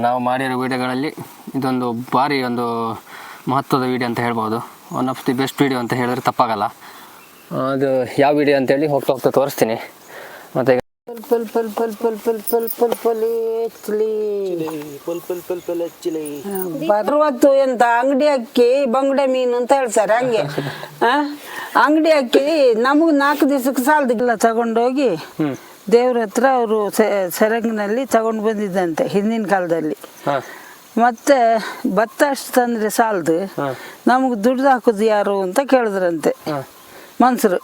ನಾವು ಮಾಡಿರೋ ವೀಡಿಯೋಗಳಲ್ಲಿ ಇದೊಂದು ಭಾರಿ ಒಂದು ಮಹತ್ವದ ವೀಡಿಯೋ ಅಂತ ಹೇಳ್ಬೋದು. One of the best video ಅಂತ ಹೇಳಿದ್ರೆ ತಪ್ಪಾಗಲ್ಲ. ಅದು ಯಾವ ವೀಡಿಯೋ ಅಂತೇಳಿ ಹೋಗ್ತಾ ಹೋಗ್ತಾ ತೋರಿಸ್ತೀನಿ. ಮತ್ತು ಬರುವತ್ತು ಎಂತ ಅಂಗಡಿ ಅಕ್ಕಿ ಬಂಗುಡೆ ಮೀನು ಅಂತ ಹೇಳ್ತಾರೆ. ಹಂಗೆ ಅಂಗಡಿ ಅಕ್ಕಿ ನಮಗ್ 4 ದಿವಸಕ್ಕೆ ಸಾಲದಿಲ್ಲ. ತಗೊಂಡೋಗಿ ದೇವ್ರ ಹತ್ರ ಅವರು ಸೆರಂಗಿನಲ್ಲಿ ತಗೊಂಡು ಬಂದಿದ್ದಂತೆ ಹಿಂದಿನ ಕಾಲದಲ್ಲಿ. ಮತ್ತೆ ಭತ್ತ ಅಷ್ಟು ತಂದ್ರೆ ಸಾಲದು, ನಮಗೆ ದುಡ್ಡು ಹಾಕುದು ಯಾರು ಅಂತ ಕೇಳಿದ್ರಂತೆ ಮನ್ಸರು.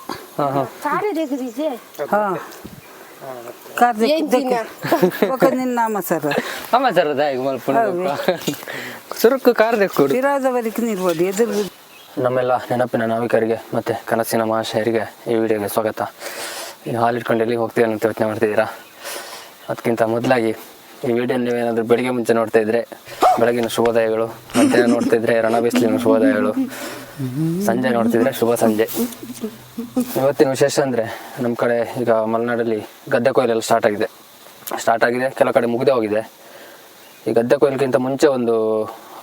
ನಮ್ಮೆಲ್ಲ ನೆನಪಿನ ನಾವಿಕರಿಗೆ ಮತ್ತು ಕನಸಿನ ಮಹಾಶಯರಿಗೆ ಈ ವಿಡಿಯೋಗೆ ಸ್ವಾಗತ. ಈಗ ಹಾಲಿಟ್ಕೊಂಡು ಎಲ್ಲಿಗೆ ಹೋಗ್ತೀವಿ ಅಂತ ಯೋಚನೆ ಮಾಡ್ತಿದ್ದೀರಾ? ಅದಕ್ಕಿಂತ ಮೊದಲಾಗಿ ಈ ವಿಡಿಯೋ ನೀವೇನಾದರೂ ಬೆಳಿಗ್ಗೆ ಮುಂಚೆ ನೋಡ್ತಾ ಇದ್ರೆ ಬೆಳಗಿನ ಶುಭೋದಯಗಳು, ಮಧ್ಯಾಹ್ನ ನೋಡ್ತಾ ಇದ್ರೆ ರಣ ಬಿಸಿಲಿನ ಶುಭೋದಯಗಳು, ಸಂಜೆ ನೋಡ್ತಿದ್ರೆ ಶುಭ ಸಂಜೆ. ಇವತ್ತಿನ ವಿಶೇಷ ಅಂದರೆ ನಮ್ಮ ಕಡೆ ಈಗ ಮಲೆನಾಡಲ್ಲಿ ಗದ್ದೆ ಕೊಯ್ಲೆಲ್ಲ ಸ್ಟಾರ್ಟ್ ಆಗಿದೆ. ಕೆಲವು ಕಡೆ ಮುಗಿದೇ ಹೋಗಿದೆ. ಈ ಗದ್ದೆ ಕೊಯ್ಲಿಗಿಂತ ಮುಂಚೆ ಒಂದು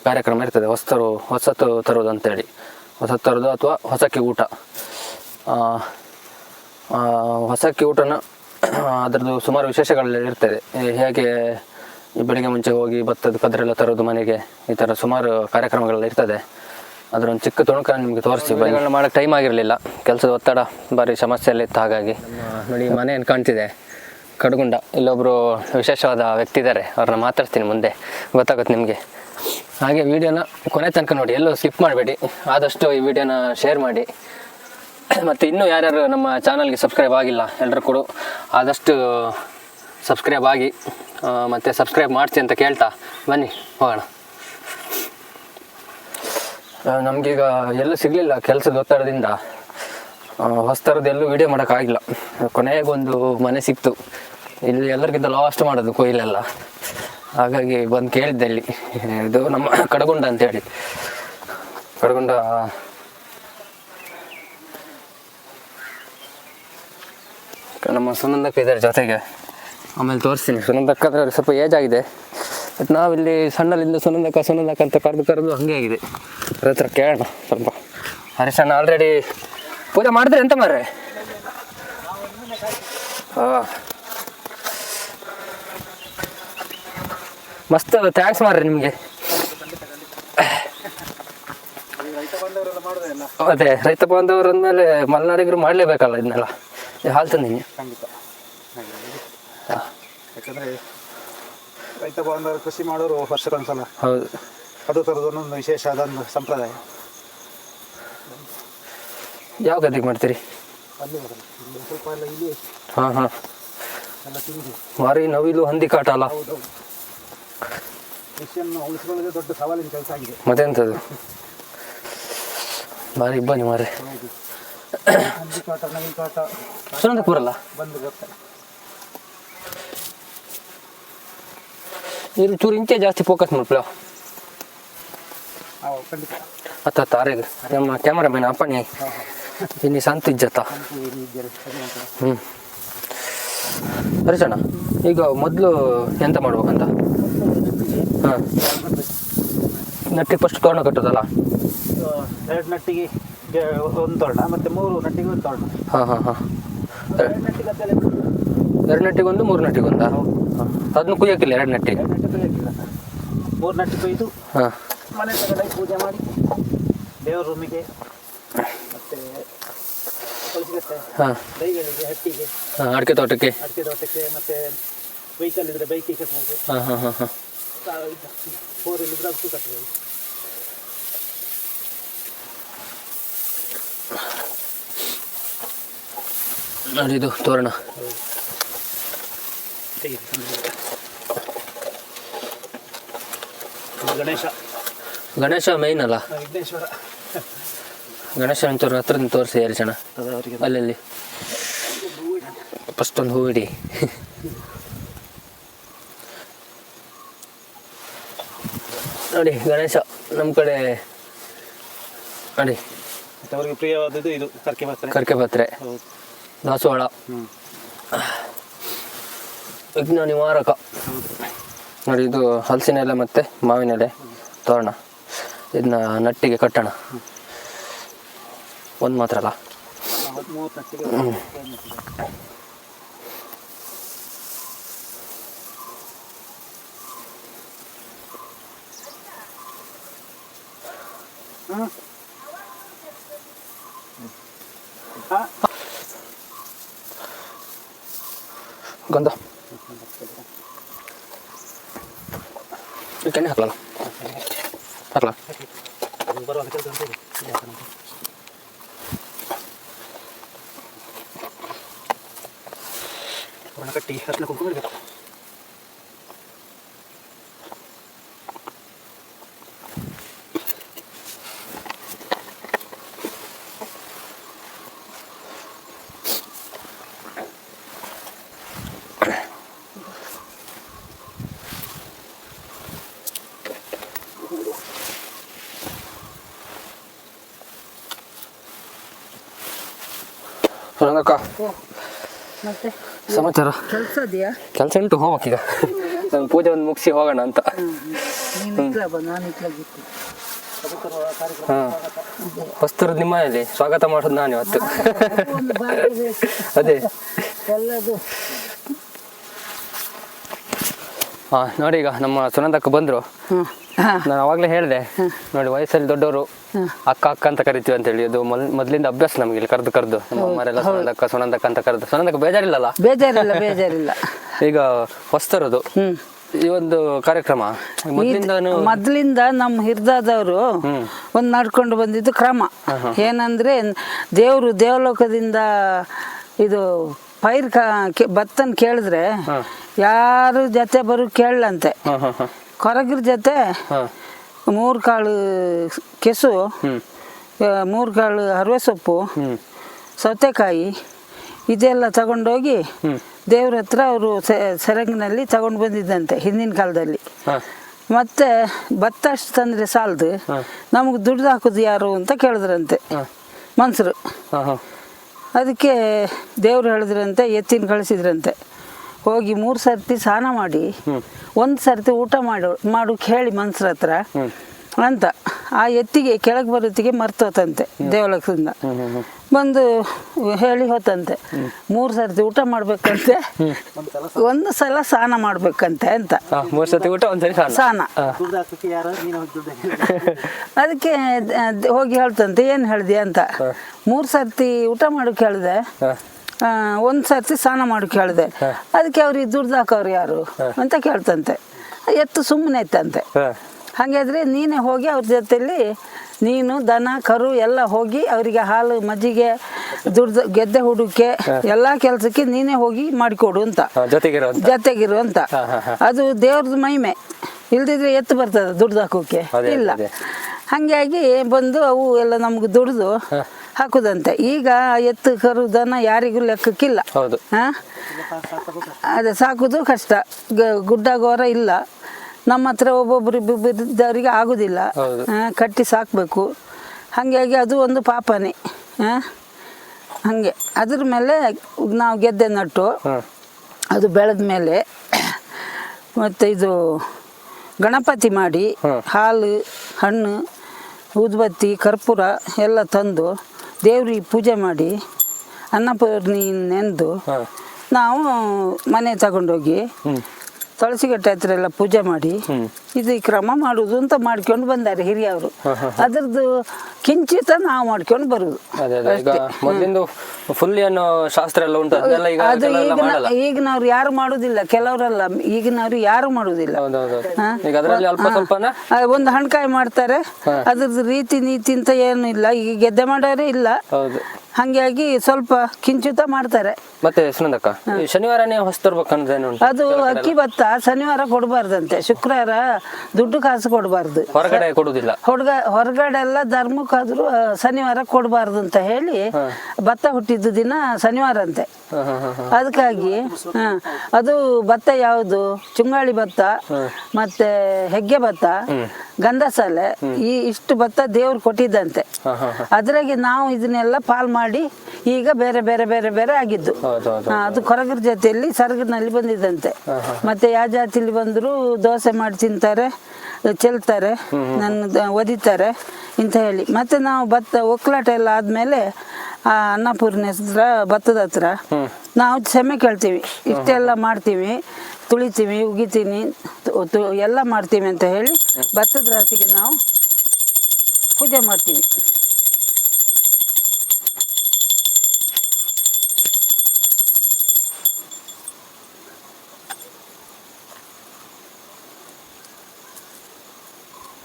ಕಾರ್ಯಕ್ರಮ ಇರ್ತದೆ, ಹೊಸತು ತರೋದು ಅಂತೇಳಿ. ಹೊಸತು ತರೋದು ಅಥವಾ ಹೊಸಕ್ಕಿ ಊಟ. ಹೊಸಕ್ಕಿ ಊಟನ ಅದರದ್ದು ಸುಮಾರು ವಿಶೇಷಗಳೆಲ್ಲ ಇರ್ತದೆ. ಹೇಗೆ ಬೆಳಿಗ್ಗೆ ಮುಂಚೆ ಹೋಗಿ ಭತ್ತದ ಕದ್ರೆಲ್ಲ ತರೋದು ಮನೆಗೆ, ಈ ಥರ ಸುಮಾರು ಕಾರ್ಯಕ್ರಮಗಳೆಲ್ಲ ಇರ್ತದೆ. ಅದರೊಂದು ಚಿಕ್ಕ ತುಣುಕ ನಿಮಗೆ ತೋರಿಸಿ. ಬೈಗಳನ್ನ ಮಾಡೋಕ್ಕೆ ಟೈಮ್ ಆಗಿರಲಿಲ್ಲ, ಕೆಲಸದ ಒತ್ತಡ ಭಾರಿ ಸಮಸ್ಯೆ ಎಲ್ಲ ಇತ್ತು. ಹಾಗಾಗಿ ನೋಡಿ ಮನೆ ಏನು ಕಾಣ್ತಿದೆ, ಕಡಗುಂಡ. ಇಲ್ಲೊಬ್ಬರು ವಿಶೇಷವಾದ ವ್ಯಕ್ತಿ ಇದ್ದಾರೆ, ಅವ್ರನ್ನ ಮಾತಾಡ್ತೀನಿ, ಮುಂದೆ ಗೊತ್ತಾಗುತ್ತೆ ನಿಮಗೆ. ಹಾಗೆ ವಿಡಿಯೋನ ಕೊನೆ ತನಕ ನೋಡಿ, ಎಲ್ಲೂ ಸ್ಕಿಪ್ ಮಾಡಬೇಡಿ. ಆದಷ್ಟು ಈ ವಿಡಿಯೋನ ಶೇರ್ ಮಾಡಿ. ಮತ್ತು ಇನ್ನೂ ಯಾರ್ಯಾರು ನಮ್ಮ ಚಾನಲ್ಗೆ ಸಬ್ಸ್ಕ್ರೈಬ್ ಆಗಿಲ್ಲ ಎಲ್ಲರೂ ಕೂಡ ಆದಷ್ಟು ಸಬ್ಸ್ಕ್ರೈಬ್ ಆಗಿ, ಮತ್ತು ಸಬ್ಸ್ಕ್ರೈಬ್ ಮಾಡಿಸಿ ಅಂತ ಕೇಳ್ತಾ ಬನ್ನಿ ಹೋಗೋಣ. ನಮಗೀಗ ಎಲ್ಲೂ ಸಿಗಲಿಲ್ಲ ಕೆಲಸದ ಒತ್ತಡದಿಂದ, ಹೊಸತರದ್ದು ಎಲ್ಲೂ ವೀಡಿಯೋ ಮಾಡೋಕ್ಕಾಗಿಲ್ಲ. ಕೊನೆಗೊಂದು ಮನೆ ಸಿಕ್ತು, ಇಲ್ಲಿ ಎಲ್ಲರಿಗಿಂತ ಲಾಸ್ಟ್ ಮಾಡೋದು ಕೊಯ್ಲೆಲ್ಲ. ಹಾಗಾಗಿ ಬಂದು ಕೇಳಿದ್ದೆ ಇಲ್ಲಿ. ಇದು ನಮ್ಮ ಕಡಗುಂಡ ಅಂತೇಳಿ. ಕಡಗುಂಡ ನಮ್ಮ ಸುನಂದಕ್ಕ ಇದ್ದಾರೆ ಜೊತೆಗೆ, ಆಮೇಲೆ ತೋರಿಸ್ತೀನಿ. ಸುನಂದಕ್ಕ ಅಂದರೆ ಅವ್ರಿಗೆ ಸ್ವಲ್ಪ ಏಜ್ ಆಗಿದೆ, ಬಟ್ ನಾವಿಲ್ಲಿ ಸಣ್ಣಲ್ಲಿಂದ ಸುನಂದಕ್ಕ ಅಂತ ಕರೆದು ಹಾಗೆ ಆಗಿದೆ. ಅದ್ರ ಹತ್ರ ಕೇಳೋಣ ಸ್ವಲ್ಪ. ಹರೀಶಣ್ಣ ಆಲ್ರೆಡಿ ಪೂಜೆ ಮಾಡಿದ್ರೆ ಎಂತ ಮಾರ್ರೆ? ಮಸ್ತ್ ಥ್ಯಾಂಕ್ಸ್ ಮಾರ್ರಿ ನಿಮಗೆ. ಅದೇ ರೈತ ಬಾಂಧವರು ಅಂದಮೇಲೆ ಮಲೆನಾಡಿಗರು ಮಾಡಲೇಬೇಕಲ್ಲ ಇದನ್ನೆಲ್ಲ. ಹಾಲು ತಂದೀನಿ. ಯಾಕಂದರೆ ರೈತ ಬಾಂಧವರು ಕೃಷಿ ಮಾಡೋರು ವರ್ಷಕ್ಕೊಂದ್ಸಲ. ಹೌದು, ಅದು ಥರದೊಂದೊಂದು ವಿಶೇಷ ಅದೊಂದು ಸಂಪ್ರದಾಯ. ಯಾವ ಗದ್ದೆಗೆ ಮಾಡ್ತೀರಿ? ಅಲ್ಲಿ ಸ್ವಲ್ಪ ಎಲ್ಲ ಇಲ್ಲಿ ಎಲ್ಲ ತಿಂದು ಮಾರಿ ನವಿಲು ಹಂದಿ ಕಾಟ ಅಲ್ಲ? ಹೌದೌದು. ಕೃಷಿಯನ್ನು ಉಳಿಸ್ಕೊಳ್ಳೋದೇ ದೊಡ್ಡ ಸವಾಲಿನ ಕೆಲಸ ಆಗಿದೆ. ಮತ್ತೆಂಥದ್ದು ಭಾರಿ ಬನ್ನಿ ಮಾರ್ರೆ. ಹಂದಿ ಕಾಟ, ನವಿಲು ಕಾಟ ಸುನಂದಕ್ಕೆ ಬರಲ್ಲ? ಬಂದು ಬರ್ತಾರೆ. ಇದು ಚೂರು ಇಂಚೆ ಜಾಸ್ತಿ ಫೋಕಸ್ ಮಾಡ್ಬಿಡ. ಖಂಡಿತ ಅತ್ತ ತಾರೆಗೆ ನಮ್ಮ ಕ್ಯಾಮರಾಮನ್ ಅಪ್ಪಣೆ ಇನ್ನಿ ಸಂತ ಇಜ್ಜತ್ತ. ಹರೀಶಣ್ಣ, ಈಗ ಮೊದಲು ಎಂತ ಮಾಡ್ಬೇಕಂತ? ಹಾಂ, ನಟ್ಟಿಗೆ ಫಸ್ಟ್ ತೋರಣ ಕಟ್ಟೋದಲ್ಲ? 2 ನಟ್ಟಿಗೆ ಒಂದು ತೋರಣ, ಮತ್ತು 3 ನಟ್ಟಿಗೆ ಒಂದು ತೋರಣ. ಹಾಂ. 2 ನಟ್ಟಿಗೊಂದು 3 ನಟ್ಟಿಗೊಂದ? ಅದನ್ನು ಕುಯ್ಯೋಕ್ಕಿಲ್ಲ? 2 ನಟ್ಟಿಗೆ 3 ನಟ್ಟಿ ಕೊಯ್ದು ಮನೆ ತಗೊಂಡು ಪೂಜೆ ಮಾಡಿ ದೇವ್ರ ರೂಮಿಗೆ, ಮತ್ತು ಬೈಗಳಿಗೆ, ಹಟ್ಟಿಗೆ, ಅಡಿಕೆ ತೋಟಕ್ಕೆ, ಮತ್ತು ವೆಹಿಕಲ್ ಇದ್ರೆ ಬೈಕಿಗೆ ಕಟ್ಬೋದು. 4 ಇದ್ರೆ ಅದಕ್ಕೂ ಕಟ್ಬೋದು. ನೋಡಿ ಇದು ತೋರಣ. ಗಣೇಶ ಮೈನ್ ಅಲ್ಲ? ವಿಘ್ನೇಶ್ವರ. ಗಣೇಶ ಒಂಚೂರು ಹತ್ರದಿಂದ ತೋರಿಸಿ ಹರೀಶಣ್ಣ. ಅಲ್ಲಿ ಫಸ್ಟ್ ಒಂದು ಹೂ ಇಡಿ. ನೋಡಿ ಗಣೇಶ ನಮ್ಮ ಕಡೆ ನೋಡಿ. ಅವರಿಗೆ ಪ್ರಿಯವಾದದ್ದು ಇದು ಕರ್ಕೆ ಪತ್ರೆ, ದಾಸವಾಳ, ವಿಘ್ನ ನಿವಾರಕ, ನೋಡಿ ಇದು ಹಲಸಿನ ಎಲೆ ಮತ್ತು ಮಾವಿನ ಎಲೆ ತೋರಣ. ಇದನ್ನ ನಟ್ಟಿಗೆ ಕಟ್ಟೋಣ. ಒಂದು ಮಾತ್ರ ಅಲ್ಲ, 30 ನಟ್ಟಿಗೆ ಗಂಧ ಕೆಣ್ಣೆ ಹಾಕಲ್ಲ ಹಾಕಲ್ಲ. ಬರುವಾಗ ಕೆಲಸ ಅಂತ ಹೇಳಿ ಕಟ್ಟಿ ಅರ್ಶಿನ ಕುಂಕುಮ ಇರಬೇಕು. ಸುನಂದಕ್ಕ, ಮತ್ತೆ ಸಮಾಚಾರ? ಕೆಲಸ ಇದೆಯಾ? ಕೆಲಸ ಉಂಟು, ಹೋಗ್ಬೇಕೀಗ. ನಾನು ಪೂಜೆ ಒಂದು ಮುಗಿಸಿ ಹೋಗೋಣ ಅಂತ. ಹಾಂ, ಹೊಸ್ತರು ನಿಮ್ಮ ಮನೆಯಲ್ಲಿ ಸ್ವಾಗತ ಮಾಡೋದು ನಾನು ಇವತ್ತು. ಅದೇ ಎಲ್ಲದು ಹಾಂ, ನೋಡಿ ಈಗ ನಮ್ಮ ಸುನಂದಕ್ಕ ಬಂದರು. ನಾನು ಅವಾಗಲೇ ಹೇಳಿದೆ ನೋಡಿ, ವಯಸ್ಸಲ್ಲಿ ದೊಡ್ಡವರು ಅಕ್ಕ ಅಕ್ಕ ಅಂತ ಕರಿತೀವಿ ಅಂತೇಳಿ. ಅದು ಮೊದಲಿಂದ ಅಭ್ಯಾಸ ನಮಗೆ ಇಲ್ಲಿ ಕರೆದು ನಮ್ಮ ಅಮ್ಮರೆಲ್ಲ ಸುನಂದಕ್ಕ ಅಂತ ಕರೆದು. ಸುನಂದಕ್ಕ ಬೇಜಾರಿಲ್ಲಲ್ಲ? ಬೇಜಾರಿಲ್ಲ. ಈಗ ಹೊಸ್ತರದು ಈ ಒಂದು ಕಾರ್ಯಕ್ರಮ ಮೊದ್ಲಿಂದ ನಮ್ಮ ಹಿರಿದಾದವರು ಒಂದು ನಡ್ಕೊಂಡು ಬಂದಿದ್ದು ಕ್ರಮ ಏನಂದ್ರೆ, ದೇವ್ರು ದೇವಲೋಕದಿಂದ ಇದು ಪೈರ್ ಭತ್ತನ್ ಕೇಳಿದ್ರೆ ಯಾರು ಜೊತೆ ಬರು ಕೇಳಂತೆ. ಕೊರಗ್ರ ಜೊತೆ 3 ಕಾಳು ಕೆಸು, 3 ಕಾಳು ಹರವೆ ಸೊಪ್ಪು, ಸೌತೆಕಾಯಿ ಇದೆಲ್ಲ ತಗೊಂಡೋಗಿ ದೇವ್ರ ಹತ್ರ ಅವರು ಸೆರಂಗಿನಲ್ಲಿ ತಗೊಂಡು ಬಂದಿದ್ದಂತೆ ಹಿಂದಿನ ಕಾಲದಲ್ಲಿ. ಮತ್ತೆ ಭತ್ತ ಅಷ್ಟು ತಂದ್ರೆ ಸಾಲದು, ನಮಗೆ ದುಡ್ಡು ಹಾಕೋದು ಯಾರು ಅಂತ ಕೇಳಿದ್ರಂತೆ ಮನ್ಸರು. ಅದಕ್ಕೆ ದೇವ್ರು ಹೇಳಿದ್ರಂತೆ, ಎತ್ತಿನ ಕಳಿಸಿದ್ರಂತೆ, ಹೋಗಿ 3 ಸರ್ತಿ ಸ್ನಾನ ಮಾಡಿ 1 ಸರ್ತಿ ಊಟ ಮಾಡು ಕೇಳಿ ಮನ್ಸರ ಹತ್ರ ಅಂತ. ಆ ಎತ್ತಿಗೆ ಕೆಳಗೆ ಬರೋತ್ತಿಗೆ ಮರ್ತೋತಂತೆ ದೇವಲೋಕದಿಂದ ಬಂದು ಹೇಳಿ ಹೋತಂತೆ. 3 ಸರ್ತಿ ಊಟ ಮಾಡ್ಬೇಕಂತೆ, 1 ಸಲ ಸ್ನಾನ ಮಾಡ್ಬೇಕಂತೆ ಅಂತ. 3 ಸರ್ತಿ ಊಟ 1 ಸರಿ ಸ್ನಾನ. ಅದಕ್ಕೆ ಹೋಗಿ ಹೇಳ್ತಂತೆ, ಏನು ಹೇಳ್ದಿ ಅಂತ. 3 ಸರ್ತಿ ಊಟ ಮಾಡೋಕೆ ಹೇಳಿದೆ, 1 ಸರ್ತಿ ಸ್ನಾನ ಮಾಡೋಕೆ ಹೇಳಿದೆ, ಅದಕ್ಕೆ ಅವ್ರಿಗೆ ದುಡ್ಡು ಹಾಕೋರು ಯಾರು ಅಂತ ಕೇಳ್ತಂತೆ. ಎತ್ತು ಸುಮ್ಮನೆ ಇತ್ತಂತೆ. ಹಾಗಾದ್ರೆ ನೀನೇ ಹೋಗಿ ಅವ್ರ ಜೊತೆಲಿ ನೀನು ದನ ಕರು ಎಲ್ಲ ಹೋಗಿ ಅವರಿಗೆ ಹಾಲು ಮಜ್ಜಿಗೆ ದುಡ್ದು ಗೆದ್ದೆ ಹುಡುಕೆ ಎಲ್ಲ ಕೆಲಸಕ್ಕೆ ನೀನೇ ಹೋಗಿ ಮಾಡಿಕೊಡು ಅಂತ, ಜೊತೆಗಿರು ಅಂತ. ಅದು ದೇವ್ರದ್ದು ಮಹಿಮೆ. ಇಲ್ದಿದ್ರೆ ಎತ್ತು ಬರ್ತದೆ ದುಡ್ದು ಹಾಕೋಕೆ ಇಲ್ಲ. ಹಾಗಾಗಿ ಬಂದು ಅವು ಎಲ್ಲ ನಮ್ಗೆ ದುಡ್ದು ಹಾಕುದಂತೆ. ಈಗ ಎತ್ತು ಕರು ದನ ಯಾರಿಗೂ ಲೆಕ್ಕಕ್ಕಿಲ್ಲ. ಅದೇ ಸಾಕುದು ಕಷ್ಟ, ಗುಡ್ಡ ಗೋರ ಇಲ್ಲ ನಮ್ಮ ಹತ್ರ. ಒಬ್ಬೊಬ್ರು ಇದ್ದವರಿಗೆ ಆಗುದಿಲ್ಲ, ಕಟ್ಟಿ ಸಾಕಬೇಕು. ಹಾಗಾಗಿ ಅದು ಒಂದು ಪಾಪನೇ. ಹಾಗೆ ಅದ್ರ ಮೇಲೆ ನಾವು ಗೆದ್ದೆ ನಟ್ಟು ಅದು ಬೆಳೆದ ಮೇಲೆ ಮತ್ತು ಇದು ಗಣಪತಿ ಮಾಡಿ ಹಾಲು ಹಣ್ಣು ಊದುಬತ್ತಿ ಕರ್ಪೂರ ಎಲ್ಲ ತಂದು ದೇವ್ರಿಗೆ ಪೂಜೆ ಮಾಡಿ ಅನ್ನಪೂರ್ಣಿ ನೆಂದು ನಾವು ಮನೆ ತಗೊಂಡೋಗಿ ತುಳಸಿಗಟ್ಟೆ ಹತ್ರ ಎಲ್ಲ ಪೂಜೆ ಮಾಡಿ ಇದು ಕ್ರಮ ಮಾಡುದು ಅಂತ ಮಾಡ್ಕೊಂಡು ಬಂದಾರೆ ಹಿರಿಯವರು. ಅದ್ರದ್ದು ಕಿಂಚಿತ ನಾವು ಮಾಡ್ಕೊಂಡು ಬರುದು. ಅದು ಈಗಿನವ್ರು ಯಾರು ಮಾಡುದಿಲ್ಲ, ಕೆಲವರೆಲ್ಲ ಈಗಿನವ್ರು ಯಾರು ಮಾಡುದಿಲ್ಲ. ಒಂದು ಹಣ್ಕಾಯಿ ಮಾಡ್ತಾರೆ, ಅದ್ರದ್ದು ರೀತಿ ನೀತಿ ಅಂತ ಏನು ಇಲ್ಲ. ಈಗ ಗೆದ್ದೆ ಮಾಡೋರೇ ಇಲ್ಲ, ಹಂಗಾಗಿ ಸ್ವಲ್ಪ ಕಿಂಚಿತ ಮಾಡ್ತಾರೆ. ಮತ್ತೆ ಸುನಂದಕ್ಕ, ಶನಿವಾರನೇ ಹೊಸ್ತರ್ಬೇಕಂದ್ರೆ ಅದು ಅಕ್ಕಿ ಭತ್ತ ಶನಿವಾರ ಕೊಡಬಾರ್ದಂತೆ, ಶುಕ್ರವಾರ ದುಡ್ಡು ಕಾಸು ಕೊಡಬಾರ್ದು, ಹೊರಗಡೆ ಕೊಡುದಿಲ್ಲ. ಹೊರಗಡೆ ಎಲ್ಲ ಧರ್ಮಕ್ಕಾದ್ರೂ ಶನಿವಾರ ಕೊಡಬಾರ್ದು ಅಂತ ಹೇಳಿ ಭತ್ತ ಹುಟ್ಟಿದ ದಿನ ಶನಿವಾರ ಅಂತೆ. ಅದಕ್ಕಾಗಿ ಅದು ಭತ್ತ ಯಾವುದು, ಚುಂಗಾಳಿ ಭತ್ತ ಮತ್ತೆ ಹೆಗ್ಗೆ ಭತ್ತ ಗಂಧಸಾಲೆ ಈ ಇಷ್ಟು ಭತ್ತ ದೇವ್ರು ಕೊಟ್ಟಿದ್ದಂತೆ. ಅದ್ರಾಗೆ ನಾವು ಇದನ್ನೆಲ್ಲ ಪಾಲ್ ಮಾಡಿ ಈಗ ಬೇರೆ ಬೇರೆ ಬೇರೆ ಬೇರೆ ಆಗಿದ್ದು. ಅದು ಕೊರಗರ ಜಾತಿಯಲ್ಲಿ ಸರಗನಲ್ಲಿ ಬಂದಿದ್ದಂತೆ. ಮತ್ತೆ ಯಾವ ಜಾತಿಲಿ ಬಂದ್ರು ದೋಸೆ ಮಾಡಿ ತಿಂತಾರೆ, ಚೆಲ್ತಾರೆ, ನನ್ನ ಒದಿತಾರೆ ಅಂತ ಹೇಳಿ. ಮತ್ತೆ ನಾವು ಭತ್ತ ಒಕ್ಕಲಾಟ ಎಲ್ಲ ಆದ್ಮೇಲೆ ಆ ಅನ್ನಪೂರ್ಣ ಹತ್ರ ಭತ್ತದ ಹತ್ರ ನಾವು ಕ್ಷಮೆ ಕೇಳ್ತೀವಿ, ಇಷ್ಟೆಲ್ಲ ಮಾಡ್ತೀವಿ, ತುಳಿತೀವಿ, ಉಗಿತೀನಿ, ಎಲ್ಲ ಮಾಡ್ತೀವಿ ಅಂತ ಹೇಳಿ ಭತ್ತದ ರಾಶಿಗೆ ನಾವು ಪೂಜೆ ಮಾಡ್ತೀವಿ.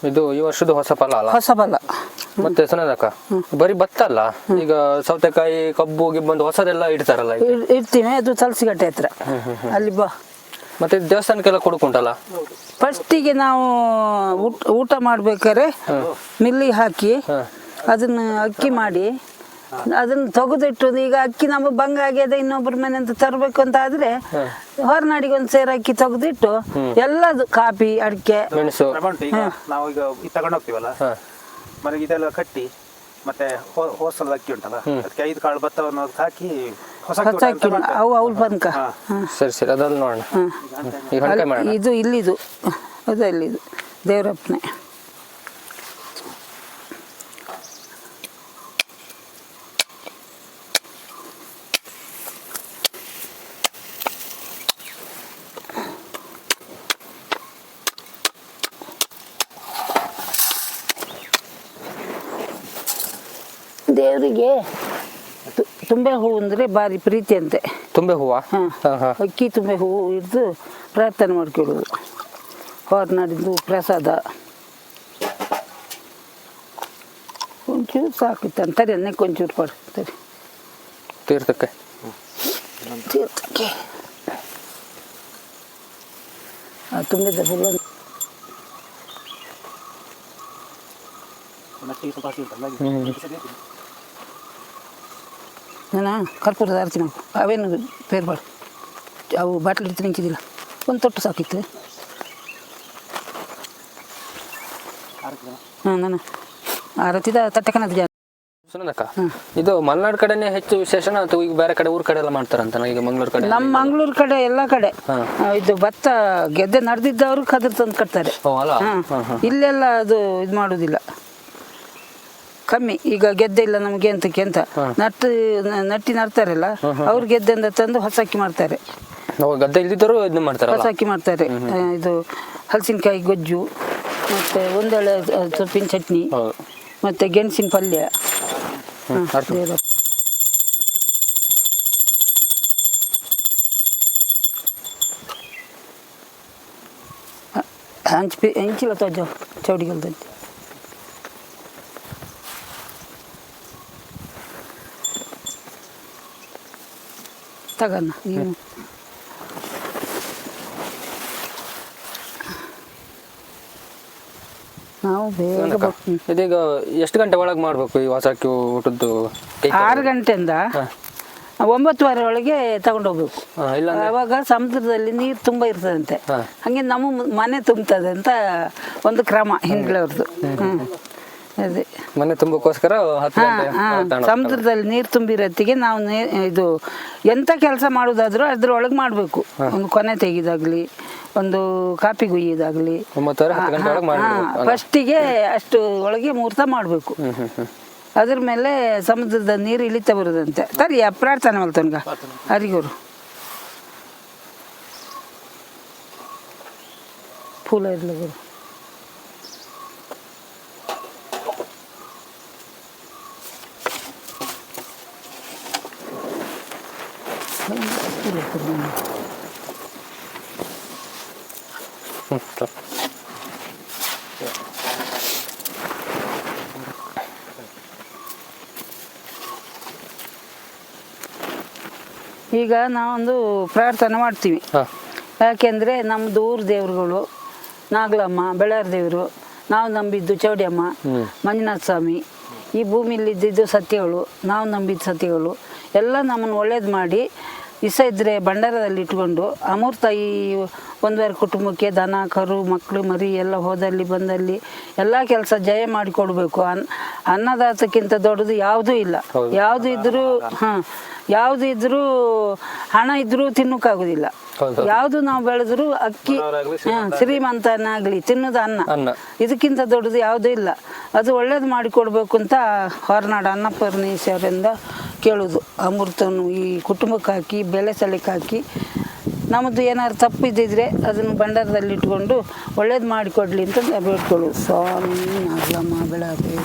ಇದು ಈ ವರ್ಷದ ಹೊಸ ಫಲ ಅಲ್ಲ? ಹೊಸ ಫಲ. ಮತ್ತೆ ಸುನಂದಕ್ಕ, ಬರೀ ಭತ್ತ ಅಲ್ಲ, ಈಗ ಸೌತೆಕಾಯಿ, ಕಬ್ಬು ಗಿಬ್ಬಂದು ಹೊಸದೆಲ್ಲ ಇಡ್ತಾರಲ್ಲ? ಇಡ್ತೀವಿ, ಅದು ತಲಸಿಗಟ್ಟೆ ಹತ್ರ ಅಲ್ಲಿ ಬಾ. ಮತ್ತೆ ದೇವಸ್ಥಾನಕ್ಕೆಲ್ಲ ಕೊಡುಕುಂಟಲ್ಲ? ಫಸ್ಟಿಗೆ ನಾವು ಊಟ ಮಾಡ್ಬೇಕಾದ್ರೆ ಮಿಲ್ಲಿಗೆ ಹಾಕಿ ಅದನ್ನ ಅಕ್ಕಿ ಮಾಡಿ ಅದನ್ನ ತೆಗೆದಿಟ್ಟು, ಈಗ ಅಕ್ಕಿ ನಮಗೆ ಭಂಗ ಆಗ್ಯದ ಇನ್ನೊಬ್ಬರ ಮನೆ ಅಂತ ತರಬೇಕು ಅಂತ ಆದ್ರೆ ಹೊರನಾಡಿಗೆ ಒಂದು ಸೇರ್ ಅಕ್ಕಿ ತೆಗೆದಿಟ್ಟು ಎಲ್ಲದು ಕಾಫಿ, ಅಡಿಕೆ, ಮೆಣಸು, ಈಗ ನಾವು ಈಗ ತಗೊಂಡು ಹೋಗ್ತೀವಲ್ಲ ಮನೆಗೆ ಇದೆಲ್ಲ ಕಟ್ಟಿ ಮತ್ತೆ ಹೋಸಲ್ ಅಕ್ಕಿ ಉಂಟಲ್ಲ, ಅದಕ್ಕೆ 5 ಕಾಳು ಭತ್ತವನ್ನು ಹಾಕಿ ಹೊಸ ಅಕ್ಕಿ ಅವು ಅವ್ಳು ಬಂದ್ಕ. ಸರಿ ಸರಿ, ಅದಲ್ಲ ನೋಡೋಣ. ಈಗ ಹಣಕಾಯಿ ಮಾಡೋಣ. ಇದು ಇಲ್ಲಿದು, ಅದು ಅಲ್ಲಿದು ದೇವರಪ್ಪನೆ. ದೇವರಿಗೆ ತುಂಬೆ ಹೂವು ಅಂದ್ರೆ ಭಾರಿ ಪ್ರೀತಿ ಅಂತೆ. ತುಂಬೆ ಹೂವ? ಅಕ್ಕಿ ತುಂಬೆ ಹೂವು ಹಿಡಿದು ಪ್ರಾರ್ಥನೆ ಮಾಡ್ಕೊಳ್ಳೋದು. ಹೊರನಾಡಿದ್ದು ಪ್ರಸಾದ ಒಂಚೂರು ಸಾಕಿತ್ತು ಅಂತಾರೆ, ಅನ್ನಕ್ಕೆ ಒಂಚೂರು ಕೊಡ್ತಾರೆ ತೀರ್ಥಕ್ಕೆ. ತೀರ್ಥಕ್ಕೆ ತುಂಬಿದ ಫುಲ್ ನಾನು ಕರ್ಪೂರದ ಆರ್ತಿ ನಾವು ಅವೇನು ಬೇರ್ಬಾರ್ದು, ಅವು ಬಾಟ್ಲಿ ಇಡ್ತೀನಿ ನಿಂತಿದ್ದಿಲ್ಲ, ಒಂದು ತೊಟ್ಟು ಸಾಕಿತ್ತು. ನಾನು ಆರತಿದ ತಟ್ಟಕನದ ಜನ. ಸುನಂದಕ್ಕ, ಇದು ಮಲೆನಾಡು ಕಡೆನೇ ಹೆಚ್ಚು ವಿಶೇಷನ ಅಥವಾ ಈಗ ಬೇರೆ ಕಡೆ ಊರ್ ಕಡೆ ಎಲ್ಲ ಮಾಡ್ತಾರಂತ? ಈಗ ಮಂಗಳೂರು ಕಡೆ, ನಮ್ಮ ಮಂಗಳೂರು ಕಡೆ ಎಲ್ಲ ಕಡೆ ಇದು ಭತ್ತ ಗೆದ್ದೆ ನಡೆದಿದ್ದವರು ಕದ್ರ ತಂದು ಕಟ್ತಾರೆ. ಇಲ್ಲೆಲ್ಲ ಅದು ಇದು ಮಾಡುವುದಿಲ್ಲ, ಕಮ್ಮಿ. ಈಗ ಗೆದ್ದೆ ಇಲ್ಲ ನಮಗೆ ಅಂತಕ್ಕೆ ಅಂತ ನಟ್ಟಿ ನಡ್ತಾರಲ್ಲ, ಅವ್ರು ಗೆದ್ದೆಂದ ತಂದು ಹೊಸ ಅಕ್ಕಿ ಮಾಡ್ತಾರೆ. ಗದ್ದೆ ಇಲ್ದಿದ್ದರು ಇದನ್ನ ಮಾಡ್ತಾರೆ, ಹೊಸ ಅಕ್ಕಿ ಮಾಡ್ತಾರೆ. ಇದು ಹಲಸಿನಕಾಯಿ ಗೊಜ್ಜು, ಮತ್ತೆ ಒಂದೆಳೆ ಸೊಪ್ಪಿನ ಚಟ್ನಿ, ಮತ್ತೆ ಗೆಣಸಿನ ಪಲ್ಯ. ಹಂಚಿಲ್ಲ ತೋಜ ಚೌಡಿಗಲ್ದಂತೆ ತಗಣ್ಣ ನೀನು. ನಾವು ಬೇಗ ಇದೀಗ ಎಷ್ಟು ಗಂಟೆ ಒಳಗೆ ಮಾಡ್ಬೇಕು ಈ ಹೊಸ ಅಕ್ಕಿ ಊಟದ್ದು? 6 ಗಂಟೆಯಿಂದ 9:15 ಒಳಗೆ ತಗೊಂಡೋಗ್ಬೇಕು. ಅವಾಗ ಸಮುದ್ರದಲ್ಲಿ ನೀರು ತುಂಬಾ ಇರ್ತದಂತೆ, ಹಂಗೆ ನಮ್ಮ ಮನೆ ತುಂಬುತ್ತದೆ ಅಂತ ಒಂದು ಕ್ರಮ ಹಿಂದ್ಳವ್ರದ್ದು. ಅದೇ ಮನೆ ತುಂಬಕ್ಕೋಸ್ಕರ ಸಮುದ್ರದಲ್ಲಿ ನೀರು ತುಂಬಿರತ್ತಿಗೆ ನಾವು ಇದು ಎಂತ ಕೆಲಸ ಮಾಡೋದಾದ್ರೂ ಅದ್ರೊಳಗೆ ಮಾಡ್ಬೇಕು. ಒಂದು ಕೊನೆ ತೆಗಿದಾಗ್ಲಿ, ಒಂದು ಕಾಪಿ ಗುಯ್ಯೋದಾಗ್ಲಿ, ಫಸ್ಟಿಗೆ ಅಷ್ಟು ಒಳಗೆ ಮುಹೂರ್ತ ಮಾಡ್ಬೇಕು. ಅದ್ರ ಮೇಲೆ ಸಮುದ್ರದ ನೀರು ಇಳಿತಾ ಬರುದಂತೆ. ತರಿ ಪ್ರಾರ್ಥನೆ ಮಾಡ್ತನ್ಗ ಹರಿಗೋರು ಫೂಲ ಇರ್ಲ ಗುರು. ಈಗ ನಾವೊಂದು ಪ್ರಾರ್ಥನೆ ಮಾಡ್ತೀವಿ. ಯಾಕೆಂದ್ರೆ ನಮ್ದು ಊರು ದೇವರುಗಳು ನಾಗಲಮ್ಮ, ಬೆಳಾರ್ ದೇವರು, ನಾವು ನಂಬಿದ್ದು ಚೌಡಿಯಮ್ಮ, ಮಂಜುನಾಥ ಸ್ವಾಮಿ, ಈ ಭೂಮಿಲಿ ಇದ್ದಿದ್ದು ಸತ್ಯಗಳು, ನಾವು ನಂಬಿದ ಸತ್ಯಗಳು ಎಲ್ಲ ನಮ್ಮನ್ನು ಒಳ್ಳೇದು ಮಾಡಿ ವಿಷ ಇದ್ದರೆ ಭಂಡಾರದಲ್ಲಿ ಇಟ್ಕೊಂಡು ಅಮೃತ ಈ ಒಂದುವರೆ ಕುಟುಂಬಕ್ಕೆ ದನ ಕರು ಮಕ್ಕಳು ಮರಿ ಎಲ್ಲ ಹೋದಲ್ಲಿ ಬಂದಲ್ಲಿ ಎಲ್ಲ ಕೆಲಸ ಜಯ ಮಾಡಿಕೊಡ್ಬೇಕು. ಅನ್ನದಾತಕ್ಕಿಂತ ದೊಡ್ಡದು ಯಾವುದೂ ಇಲ್ಲ. ಯಾವುದು ಇದ್ದರೂ ಯಾವುದು ಇದ್ದರೂ ಹಣ ಇದ್ದರೂ ತಿನ್ನೋಕ್ಕಾಗೋದಿಲ್ಲ. ಯಾವುದು ನಾವು ಬೆಳೆದ್ರು ಅಕ್ಕಿ ಶ್ರೀಮಂತನಾಗಲಿ ತಿನ್ನೋದು ಅನ್ನ, ಇದಕ್ಕಿಂತ ದೊಡ್ಡದು ಯಾವುದೂ ಇಲ್ಲ. ಅದು ಒಳ್ಳೇದು ಮಾಡಿಕೊಡ್ಬೇಕು ಅಂತ ಹೊರನಾಡು ಅನ್ನಪೂರ್ಣೇಶ್ವರಿಂದ ಕೇಳೋದು. ಅಮೃತನು ಈ ಕುಟುಂಬಕ್ಕೆ ಹಾಕಿ ಬೆಲೆ ಸಲಿಕ್ಕೆ ಹಾಕಿ ನಮ್ಮದು ಏನಾದ್ರು ತಪ್ಪಿದ್ದಿದ್ರೆ ಅದನ್ನು ಭಂಡಾರದಲ್ಲಿ ಇಟ್ಕೊಂಡು ಒಳ್ಳೇದು ಮಾಡಿಕೊಡ್ಲಿ ಅಂತ ಬೇಡ್ಕೊಳ್ಳೋದು. ಸ್ವಾಮಿ ನಾಗಲಮ್ಮ ಬೆಳಗ್ಗೆ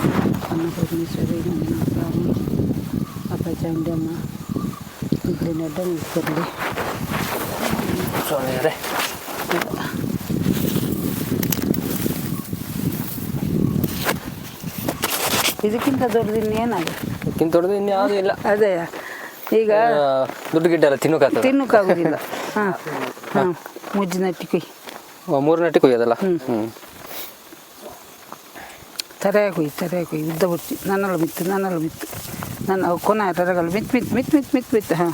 ಅನ್ನಪೂರ್ಣೇಶ್ವರಿ ಸ್ವಾಮಿ ಅಪ್ಪ ಚಂಡಮ್ಮ ಇಡ್ಲಿ ನೆಡ್ಡ ನಿಂತ್ಕೊಡ್ಲಿ ಸ್ವಾಮಿಯವರೇ. ಇದಕ್ಕಿಂತ ದೊಡ್ಡದು ಇನ್ನೇನಾಗ ಇದಕ್ಕಿಂತ ದೊಡ್ಡದು ಇನ್ಯಾವುದೂ ಇಲ್ಲ. ಅದೇ ಈಗ ದುಡ್ಡು ಗಿಡ್ಡ ಎಲ್ಲ ತಿನ್ನೋಕ್ಕಾಗೋದಿಲ್ಲ. ಮುಜ್ಜು ನಟ್ಟಿ ಕೊಯ್ 3 ನಟ್ಟಿ ಕೊಯ್ಯೋದಲ್ಲ. ತರೇ ಕೊಯ್ ಉದ್ದ ಬಿಟ್ಟು ನನ್ನಲ್ಲ ಮಿತ್ತು ನನ್ನ ಕೊನೆ ರಗಗಳು ಮಿತ್ ಹಾಂ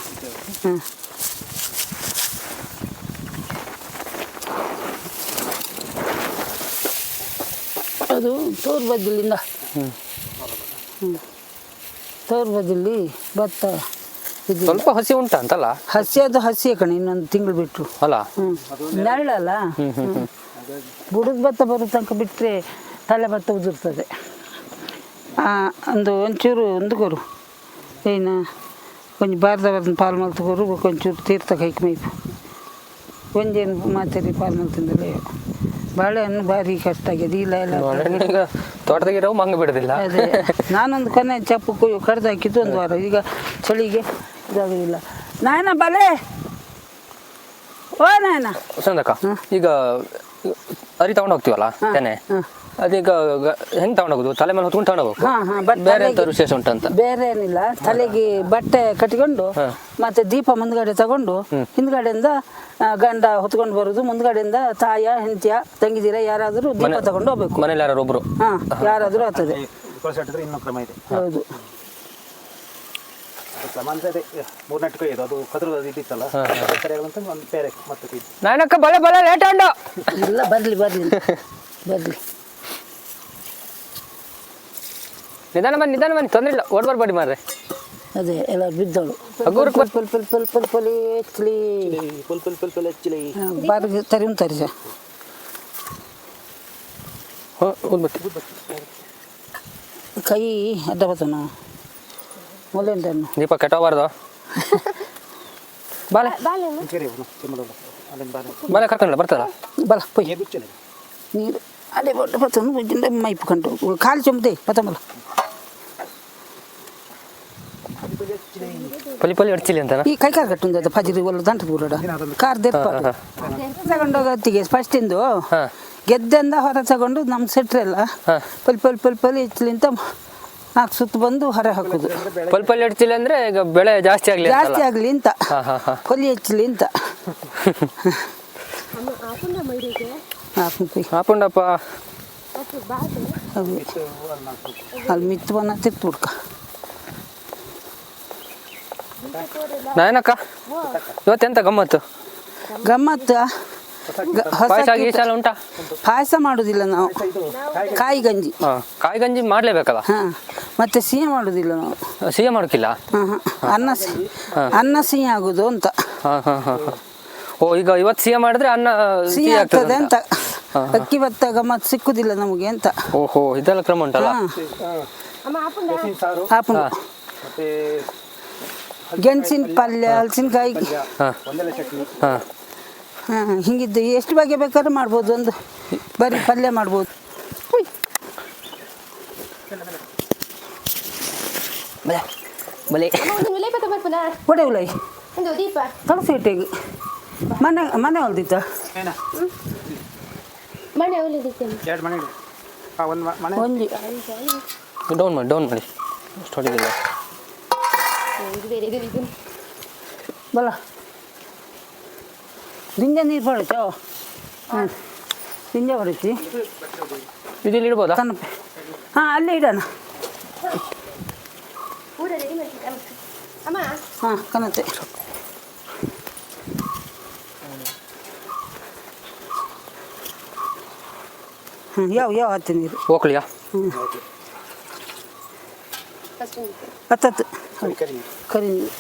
ಅದು ತೋರ್ ಬದಿಲಿಂದ ತೋರ್ ಬದಿಲಿ ಭತ್ತ ಸ್ವಲ್ಪ ಹಸಿ ಉಂಟಾ ಅಂತಲ್ಲ? ಹಸಿ ಕಣೆ ಇನ್ನೊಂದು ತಿಂಗಳು ಬಿಟ್ಟರು ಅಲ್ಲ. ನೆರಳಲ್ಲ ಬುಡದ ಭತ್ತ ಬರೋ ತನಕ ಬಿಟ್ಟರೆ ತಲೆ ಭತ್ತ ಉದುರ್ತದೆ. ಒಂಚೂರು ಒಂದುಗೋರು ಏನು ಕೊಂಚ ಬಾರ್ದವ್ರನ್ನ ಪಾಲು ಮಲ್ತಗೋರು ಕೊಂಚೂರು ತೀರ್ಥ ಕೈಕ್ ಮೇಯ್ತು ಒಂದೇನು ಮಾತಾಡಿ ಪಾಲು ಮಲ್ತಿಂದಲೇ ಬಾಳೆಹಣ್ಣು ಭಾರಿ ಕಷ್ಟ ಆಗಿದೆ. ಇಲ್ಲ ಎಲ್ಲ ತೋಟದಾಗಿರೋ ಮಂಗ ಬಿಡೋದಿಲ್ಲ. ಅದೇ ನಾನೊಂದು ಕೊನೆ ಚಪ್ಪು ಕಡ್ದು ಹಾಕಿದ್ದು 1 ವಾರ. ಈಗ ಚಳಿಗೆ ಇದಾಗೋದಿಲ್ಲ. ನಾಯನ ಬಲೆ ಓ ನಾಯನ ಸಂದಕ್ಕ ಈಗ ಅರಿ ತಗೊಂಡು ಹೋಗ್ತೀವಲ್ಲ ತೆನೆ, ಅದೀಗ ಹೆಂಗ್ ತಗೊಂಡೋಗುದು? ತಲೆ ಮೇಲೆ ಹೊತ್ಕೊಂಡು ತಗೊಂಡೋಗ್ಬೇಕು? ಬೇರೆ ಎಂತ ವಿಶೇಷ ಉಂಟಂತ? ಬೇರೆ ಏನಿಲ್ಲ. ತಲೆಗೆ ಬಟ್ಟೆ ಕಟ್ಕೊಂಡು ಮತ್ತೆ ದೀಪ ಮುಂದ್ಗಡೆ ತಗೊಂಡು ಹಿಂದ್ಗಡೆಯಿಂದ ಗಂಡ ಹೊತ್ಕೊಂಡು ಬರುದು, ಮುಂದ್ಗಡೆಯಿಂದ ತಾಯ ಹೆಂಡತಿಯ ತಂಗಿದಿರ ಯಾರಾದ್ರೂ ದೀಪ ತಗೊಂಡು ಹೋಗ್ಬೇಕು. ಮನೇಲಿ ಯಾರು ಒಬ್ರು ಯಾರಾದ್ರೂ ಆಗ್ತದೆ. ಇನ್ನೂ ಕ್ರಮ ಇದೆ. ಹೌದು. ಕ್ರಮ ಅಂತ ಇದೆ. 3 ನಟ್ಟಿ ಕೊಯ್ಯೋದು. ಅದು ಕದ್ರದ ಇದ್ದಿತ್ತಲ್ಲ ಸರಿಯಾಗಂತ ಒಂದು ಬೇರೆ ಮತ್ತೆ ನಾನಕ್ಕ ಬಲೆ ಲೇಟ್ ಉಂಟು. ಇಲ್ಲ ಬರ್ಲಿ ನಿಧಾನ ಬನ್ನಿ ತೊಂದ್ರೆ ಇಲ್ಲ. ಓಡ್ ಬರ್ಬೇಡಿ ಮಾರ್ರೆ. ಅದೇ ಎಲ್ಲ ಬಿದ್ದವಳು ಬಾರಿಗೆ ತರಿ ಸರ್ ಕೈ ಅಡ್ಡ ಬರ್ತನ ಮೊಲೆಂಟನ್ನು ದೀಪ ಕೆಟ್ಟಬಾರ್ದು. ಬಾಲೆ ಕರ್ಕೊಂಡ ಬರ್ತಲ್ಲ ಬಲ ಪೊಯ್ ನೀರು ಅದೇ ಬರ್ತಂದು ಮೈಪ್ ಕಂಡು ಖಾಲಿ ಚೊಂಬದೆ ಪತ್ತಂಬಲ ಪಲಿ ಅಡ್ಚಿಲಿ ಅಂತ ಈ ಕೈ ಕಾರ್ ಕಟ್ಟುಂದ ಫಜಿರಿ ಒಲ್ಲ ದಂಟ ಬೂರಡ ಕಾರ್ ದೆಪ್ಪಾಡು ತಗೊಂಡೋಗತ್ತಿಗೆ ಫಸ್ಟ್ ಇಂದು ಗೆದ್ದೆಂದ ಹೊರ ತಗೊಂಡು ನಮ್ಮ ಸೆಟ್ರೆಲ್ಲ ಪಲಿ ಇಚ್ಚಲಿಂತ 4 ಸುತ್ತು ಬಂದು ಹೊರ ಹಾಕುದು. ಪಲ್ಲಿ ಅಡ್ಚಿಲಿ ಅಂದ್ರೆ ಈಗ ಬೆಳೆ ಜಾಸ್ತಿ ಆಗ್ಲಿ ಅಂತ ಕೊಲಿ ಹೆಚ್ಚಲಿ ಅಂತ ಹಾಕೊಂಡಪ್ಪ ಅಲ್ಲಿ ಮಿತ್ತು ಬನ್ನ ತಿರ್ತು ಬಿಡ್ಕ. ನಾಯನಕ್ಕ ಇವತ್ತೆಂತ ಗಮ್ಮತ್ತು ಉಂಟಾ? ಪಾಯಸ ಮಾಡುದಿಲ್ಲ ನಾವು. ಕಾಯಿ ಗಂಜಿ ಮಾಡ್ಲೇಬೇಕಲ್ಲ. ಮತ್ತೆ ಸಿಹಿ ಮಾಡುದಿಲ್ಲ ನಾವು. ಸಿಹಿ ಮಾಡೋಕಿಲ್ಲ. ಅನ್ನ ಸಿಹಿ ಆಗುದು ಅಂತ. ಓ ಈಗ ಇವತ್ತು ಸಿಹಿ ಮಾಡಿದ್ರೆ ಅನ್ನ ಸಿಹಿ ಆಗ್ತದೆ ಅಂತ. ಅಕ್ಕಿ ಭತ್ತ ಗಮ್ಮತ್ ಸಿಕ್ಕುದಿಲ್ಲ ನಮಗೆ ಅಂತ. ಓಹೋ ಇದೆಲ್ಲ ಕ್ರಮ ಉಂಟಲ್ಲ. ಗೆಣಸಿನ ಪಲ್ಯ ಹಲಸಿನಕಾಯಿ ಹಿಂಗಿದ್ದು ಎಷ್ಟು ಬಗೆ ಬೇಕಾದ್ರೂ ಮಾಡ್ಬೋದು. ಒಂದು ಬರೀ ಪಲ್ಯ ಮಾಡ್ಬೋದು. ಒಡೆ ಉಲಾಯಿ ಕಳಸಿ ಇಟ್ಟಿಗೆ ಮನೆ ಹೊಲ್ದಿತ್ತ ಒಂಜಿ ಡೌನ್ ಮಾಡಿ ಹೊಡಿದಿಲ್ಲ ಬಲ ದಿಂಜ ನೀರು ಪಡಚೋ ದಿಂಜ ಹೊಡಿಸಿ ಇದರಲ್ಲಿ ಇಡ್ಬೋದಾ? ಕನಪೆ ಅಲ್ಲೇ ಇಡೋಣ. ಕನತೆ ಯಾವ ಹತ್ತಿ ನೀರು ಓಕ್ಳಿಯಾ? ಹತ್ತತ್ತು ಕರಿ ನೀರು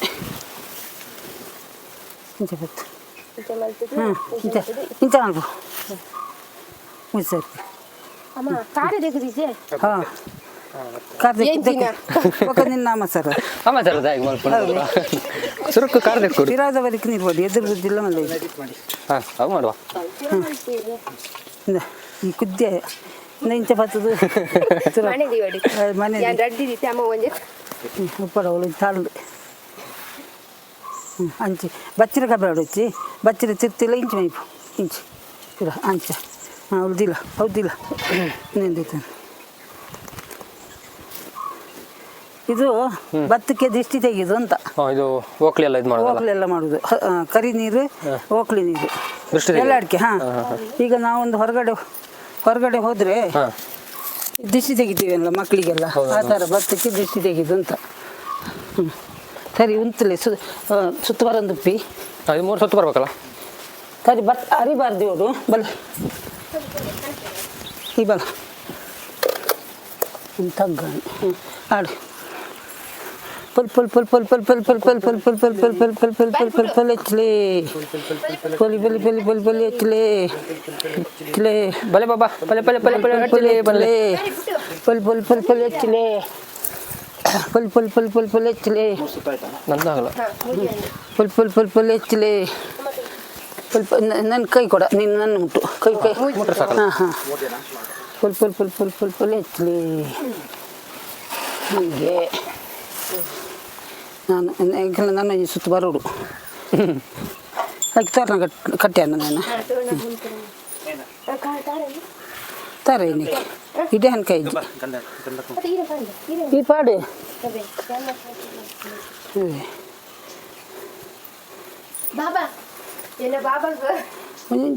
ಇಂಚ ಬತ್ತು ಇಂಚ ಅಲ್ವ ಸರಿ ಹಾಂ ನಿನ್ನ ನಾಮ ಸರ್ ಆಮ ಸರ್ ಸುರುಕು ಕಾರ್ ತೆಕ್ಕೊಡಿ ಇರಾದವರೆಗೆ ನೀರು ಬಡಿ ಎದುರು ಬುದ್ದಿಲ್ಲ ಮಲ್ಲ ಹಾಂ ಅವು ಮಾಡುವ ಈ ಕುದ್ದೆ ಇಂಚ ಬತ್ತದು ಮನೆ ಉಪ್ಪಡ ಅವಳು ತಾಳು ಅಂಚಿ ಬಚ್ಚಿರ ಕಬ್ಬಾಡು వచ్చి ಬಚ್ಚಿರ ತಿರ್ತಿಲ್ಲ ಇಂಚು ಮೈಪು ಇಂಚು ಪೂರ ಅಂಚ ಹಾಂ ಉಳ್ದಿಲ್ಲ ಹೌದಿಲ್ಲ ನಿಂದೈತೆ ಇದು ಭತ್ತಕ್ಕೆ ದಿಷ್ಟಿ ತೆಗೆದು ಅಂತ ಇದು ಓಕ್ಳಿ ಎಲ್ಲ ಇದು ಮಾಡೋದು ಓಕ್ಳಿ ಎಲ್ಲ ಮಾಡೋದು ಕರಿ ನೀರು ಓಕ್ಳಿ ನೀರು ಎಲ್ಲ ಅಡಿಕೆ ಹಾಂ ಈಗ ನಾವೊಂದು ಹೊರಗಡೆ ಹೋದರೆ ದಿಷ್ಟಿ ತೆಗಿತೀವಲ್ಲ ಮಕ್ಕಳಿಗೆಲ್ಲ ಆ ಥರ ಭತ್ತಕ್ಕೆ ದಿಷ್ಟಿ ತೆಗೆದು ಅಂತ ಸರಿ ಉಂತಲೆ ಸುತ್ತಬರಂದುಪ್ಪಿ ಇದು 3 ಸುತ್ತು ಬರ್ಬೇಕಲ್ಲ ಸರಿ ಅರಿಬಾರ್ದು ಇವರು ಬಲ ಈ ಬಲ ತಗ್ಗ ಆಡು ಪಲ್ ಪಲ್ ಪಲ್ ಪಲ್ ಪಲ್ ಪಲ್ ಪಲ್ ಪಲ್ ಪಲ್ ಪಲ್ ಪಲ್ ಪಲ್ ಪಲ್ ಪಲ್ ಪಲ್ ಪಲ್ ಪಲ್ ಎಚ್ಚಲೆ ಪಲಿ ಪಲಿ ಪಲಿ ಪಲ್ ಪಲ್ ಎಚ್ಚಲೆ ಎಚ್ಚಲೆ ಬಲೆ ಬಾಬಾ ಬಲೆ ಬಲೆ ಬಲೆ ಬಲೆ ಪಲ್ ಬಲೆ ಪಲ್ ಪಲ್ ಪಲ್ ಪಲ್ ಎಚ್ಚಲೆ ಪಲ್ ಪಲ್ ಪಲ್ ಪಲ್ ಪಲ್ ಎಚ್ಚಲೆ ನಂದಾಗಲ್ಲ ಪಲ್ ಪಲ್ ಪಲ್ ಪಲ್ ಎಚ್ಚಲೆ ಪಲ್ ನನ್ನ ಕೈ ಕೊಡ ನೀನು ನನ್ನ ಮುಟ್ಟು ಕೈ ಹಾಂ ಹಾಂ ಪಲ್ ಪಲ್ ಪಲ್ ಪಲ್ ಪಲ್ ಪಲ್ ಎಚ್ಚಲೆ ಹೀಗೆ ನಾನು ಈ ಸುತ್ತ ಬರೋಡು ಅದಕ್ಕೆ ತೋರಣ ಕಟ್ಟ್ಯಾನ ನಾನು ತರ ಏನಕ್ಕೆ ಇಡೇ ಅನ್ಕ ಇದ್ದಿ ಈ ಪಾಡು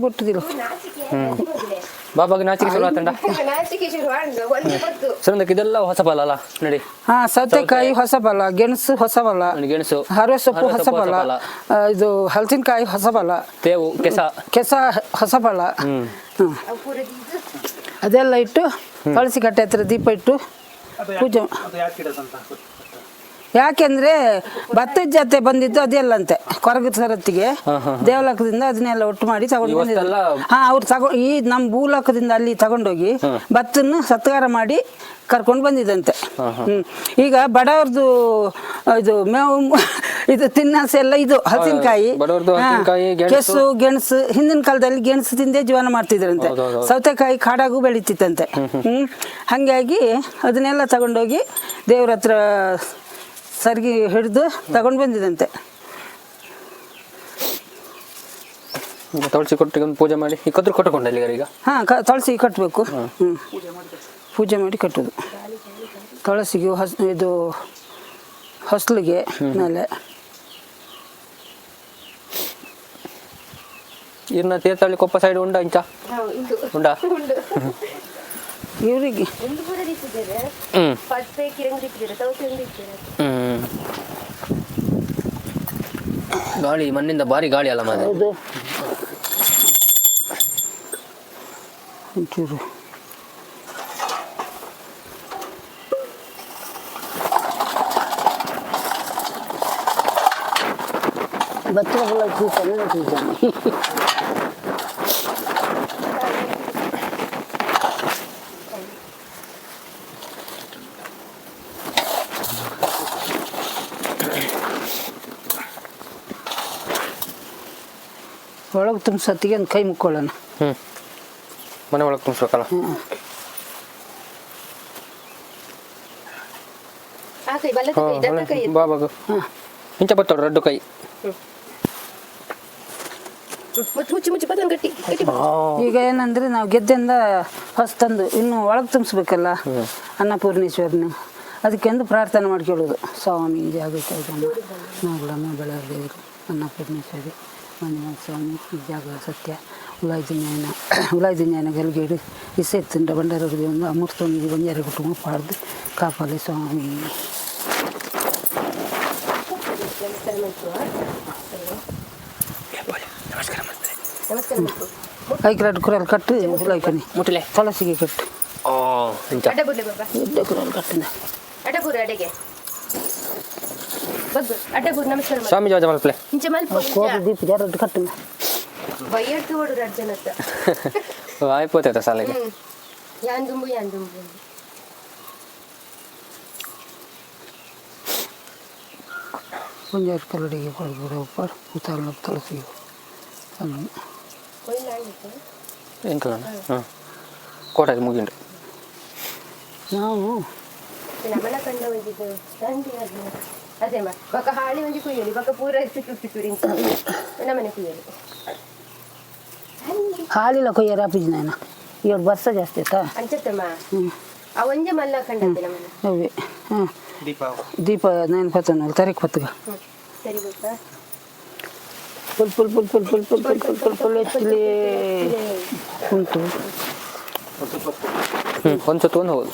ಬೊಟ್ಟುದಿಲ್ಲ ಬಾಬಾಗೆ ನಾಚಿಕೆ ಶುರು ಆತಂಡ ಸರಂದಕ್ಕೆ ಇದೆಲ್ಲ ಹೊಸ ಫಲ ಅಲ್ಲ ನಡಿ ಹಾಂ ಸೌತೆಕಾಯಿ ಹೊಸ ಫಲ ಗೆಣಸು ಹೊಸ ಫಲ ಗೆಣಸು ಹರವೆ ಸೊಪ್ಪು ಹೊಸ ಫಲ ಇದು ಹಲಸಿನಕಾಯಿ ಹೊಸ ಫಲ ತೇವು ಕೆಸ ಹೊಸ ಫಲ ಅದೆಲ್ಲ ಇಟ್ಟು ತುಳಸಿ ಕಟ್ಟೆ ಹತ್ರ ದೀಪ ಇಟ್ಟು ಪೂಜೆ ಯಾಕೆಂದ್ರೆ ಭತ್ತದ ಜೊತೆ ಬಂದಿದ್ದು ಅದೆಲ್ಲಂತೆ ಕೊರಗದ ಸರತ್ತಿಗೆ ದೇವಲೋಕದಿಂದ ಅದನ್ನೆಲ್ಲ ಒಟ್ಟು ಮಾಡಿ ತಗೊಂಡು ಬಂದಿದ್ದಲ್ಲ ಅವ್ರು ಈ ನಮ್ಮ ಭೂಲೋಕದಿಂದ ಅಲ್ಲಿ ತಗೊಂಡೋಗಿ ಭತ್ತನ್ನು ಸತ್ಕಾರ ಮಾಡಿ ಕರ್ಕೊಂಡು ಬಂದಿದ್ದಂತೆ ಈಗ ಬಡವ್ರದ್ದು ಇದು ಮೇವು ಇದು ತಿನ್ನಸ ಎಲ್ಲ ಇದು ಹಲಸಿನಕಾಯಿ ಕೆಸು ಗೆಣಸು ಹಿಂದಿನ ಕಾಲದಲ್ಲಿ ಗೆಣಸು ತಿಂದೇ ಜೀವನ ಮಾಡ್ತಿದ್ರಂತೆ ಸೌತೆಕಾಯಿ ಕಾಡಾಗೂ ಬೆಳೀತಿತ್ತಂತೆ ಹಾಗಾಗಿ ಅದನ್ನೆಲ್ಲ ತಗೊಂಡೋಗಿ ದೇವ್ರ ಹತ್ರ ಸರ್ಗಿ ಹಿಡಿದು ತಗೊಂಡು ಬಂದಿದಂತೆ ತುಳಸಿ ಕೊಟ್ಟಿಗೆ ಒಂದು ಪೂಜೆ ಮಾಡಿ ಈ ಕದ್ರು ಕೊಟ್ಟುಕೊಂಡಲ್ಲಿ ಈಗ ಹಾಂ ತುಳಸಿ ಕಟ್ಟಬೇಕು ಪೂಜೆ ಮಾಡಿ ಕಟ್ಟೋದು ತುಳಸಿಗೆ ಇದು ಹೊಸಲಿಗೆ ಮೇಲೆ ಇರ್ನ ತೀರ್ಥಹಳ್ಳಿ ಕೊಪ್ಪ ಸೈಡ್ ಉಂಡ ಇಂಚ ಉಂಡ ಇವರಿಗೆ ಗಾಳಿ ಮಣ್ಣಿಂದ ಭಾರಿ ಗಾಳಿ ಅಲ್ಲ ಮಾರೆ ಒಂಚೂರು ಭತ್ತ ಒಳಗೆ ತುಂಬಿಸತ್ತಿಗೆ ಒಂದು ಕೈ ಮುಕ್ಕೊಳ್ಳೋಣ ಮನೆ ಒಳಗೆ ತುಂಬಿಸ್ಬೇಕಲ್ಲ ಬಾಬಾಗು ಇಂಚ ಬತ್ತೋಡು ರಡ್ಡು ಕೈ ಈಗ ಏನಂದ್ರೆ ನಾವು ಗೆದ್ದೆಯಿಂದ ಹೊಸ್ತಂದು ಇನ್ನು ಒಳಗೆ ತುಂಬಿಸ್ಬೇಕಲ್ಲ ಅನ್ನಪೂರ್ಣೇಶ್ವರನ ಅದಕ್ಕೆಂದು ಪ್ರಾರ್ಥನೆ ಮಾಡ್ಕೊಳ್ಳೋದು ಸ್ವಾಮಿ ಜಾಗೃತ ನಾಗಳಮ್ಮ ಬೆಳಗ್ಗೆರು ಅನ್ನಪೂರ್ಣೇಶ್ವರಿ ಮಂಜುನಾಥ ಸ್ವಾಮಿ ಜಾಗ ಸತ್ಯ ಉಲಾಯ್ದು ಜ್ಞಾನ ಗಲ್ಗೇಡು ಇಸೆತ್ತುಂಡ ಬಂಡಾರದು ಒಂದು ಅಮೃತೊಂದಿಗೆ ಬಂಜಾರ ಕುಟುಂಬ ಪಾಡ್ದು ಕಾಪಾಲೆ ಸ್ವಾಮಿ ನಮಸ್ಕಾರ ಐಕ್ರಾಡ್ ಕುರಲ್ ಕಟ್ಟು ಹುಲಾಯ್ಕನಿ ಮುಟ್ಲೆ ತುಳಸಿಗೆ ಕಟ್ಟು ಓ ಇಂಚ ಅಡ್ಡ ಬುಡ್ಲೆ ಬಾಬಾ ಎಡ್ಡೆ ಕುರಲ್ ಕಟ್ಟಿನ ಅಡ್ಡಪುರ ಅಡೆಗೆ ಬಗ್ಗು ಅಡ್ಡಪುರ ನಮಸ್ಕಾರ ಮಾಡಿ ಸ್ವಾಮಿ ಜವಾಜ ಮಲ್ಪ್ಲೆ ಇಂಚ ಮಲ್ಪ ಕೋಟ ದೀಪ ಜಾರದ್ದು ಕಟ್ಟಿನ ಬಯ್ಯಟ್ಟು ಓಡು ಅರ್ಜನತ್ತ ಆಯ್పోతే ಸಾಲಿಗೆ ಯಾನ್ ದುಂಬು ಒಂಜಾರು ಕಲ್ಲಡಿಗೆ ಕೊಡಬೇಡ ಉಪ್ಪಾಡು ಉತ್ತಾಲ ತುಳಸಿಗೆ ಕೊಯ್ಲಾಗಿತ್ತು ಎಂಕಲ ಹಾಂ ಕೋಟೆ ಮುಗಿಂಡು ನಾವು ನಮ್ಮನ ಕಂಡ ಹೋಗಿದ್ದು ದಂಡಿ ಅದೇ ಮಾ ಬಕ ಹಾಳಿ ಒಂಜಿ ಕುಯ್ಯಲಿ ಬಕ ಪೂರ ಸಿಕ್ಕಿ ನಮ್ಮನೆ ಕುಯ್ಯಲಿ ಹಾಲಿಲ್ಲ ಕೊಯ್ಯರ ಅಪ್ಪಿಜಿ ನಾನು ಇವತ್ತು ಬರ್ಸ ಜಾಸ್ತಿ ಆಯ್ತಾ ಅಂಚತ್ತಮ್ಮ ಆ ಒಂಜೆ ಮಲ್ಲ ಕಂಡಂತೆ ನಮ್ಮನೆ ಅವೇ ಹಾಂ ದೀಪ ದೀಪ ನಾನು ಪತ್ತನ ತರಕ್ಕೆ ಪತ್ತಗ ಸರಿ ಗೊತ್ತಾ full full full full full full full full full full ಹೆಚ್ಚಲಿ ಉಂಟು ಒಂದು ಸುತ್ತು ಒಂದು ಹೋಗೋದು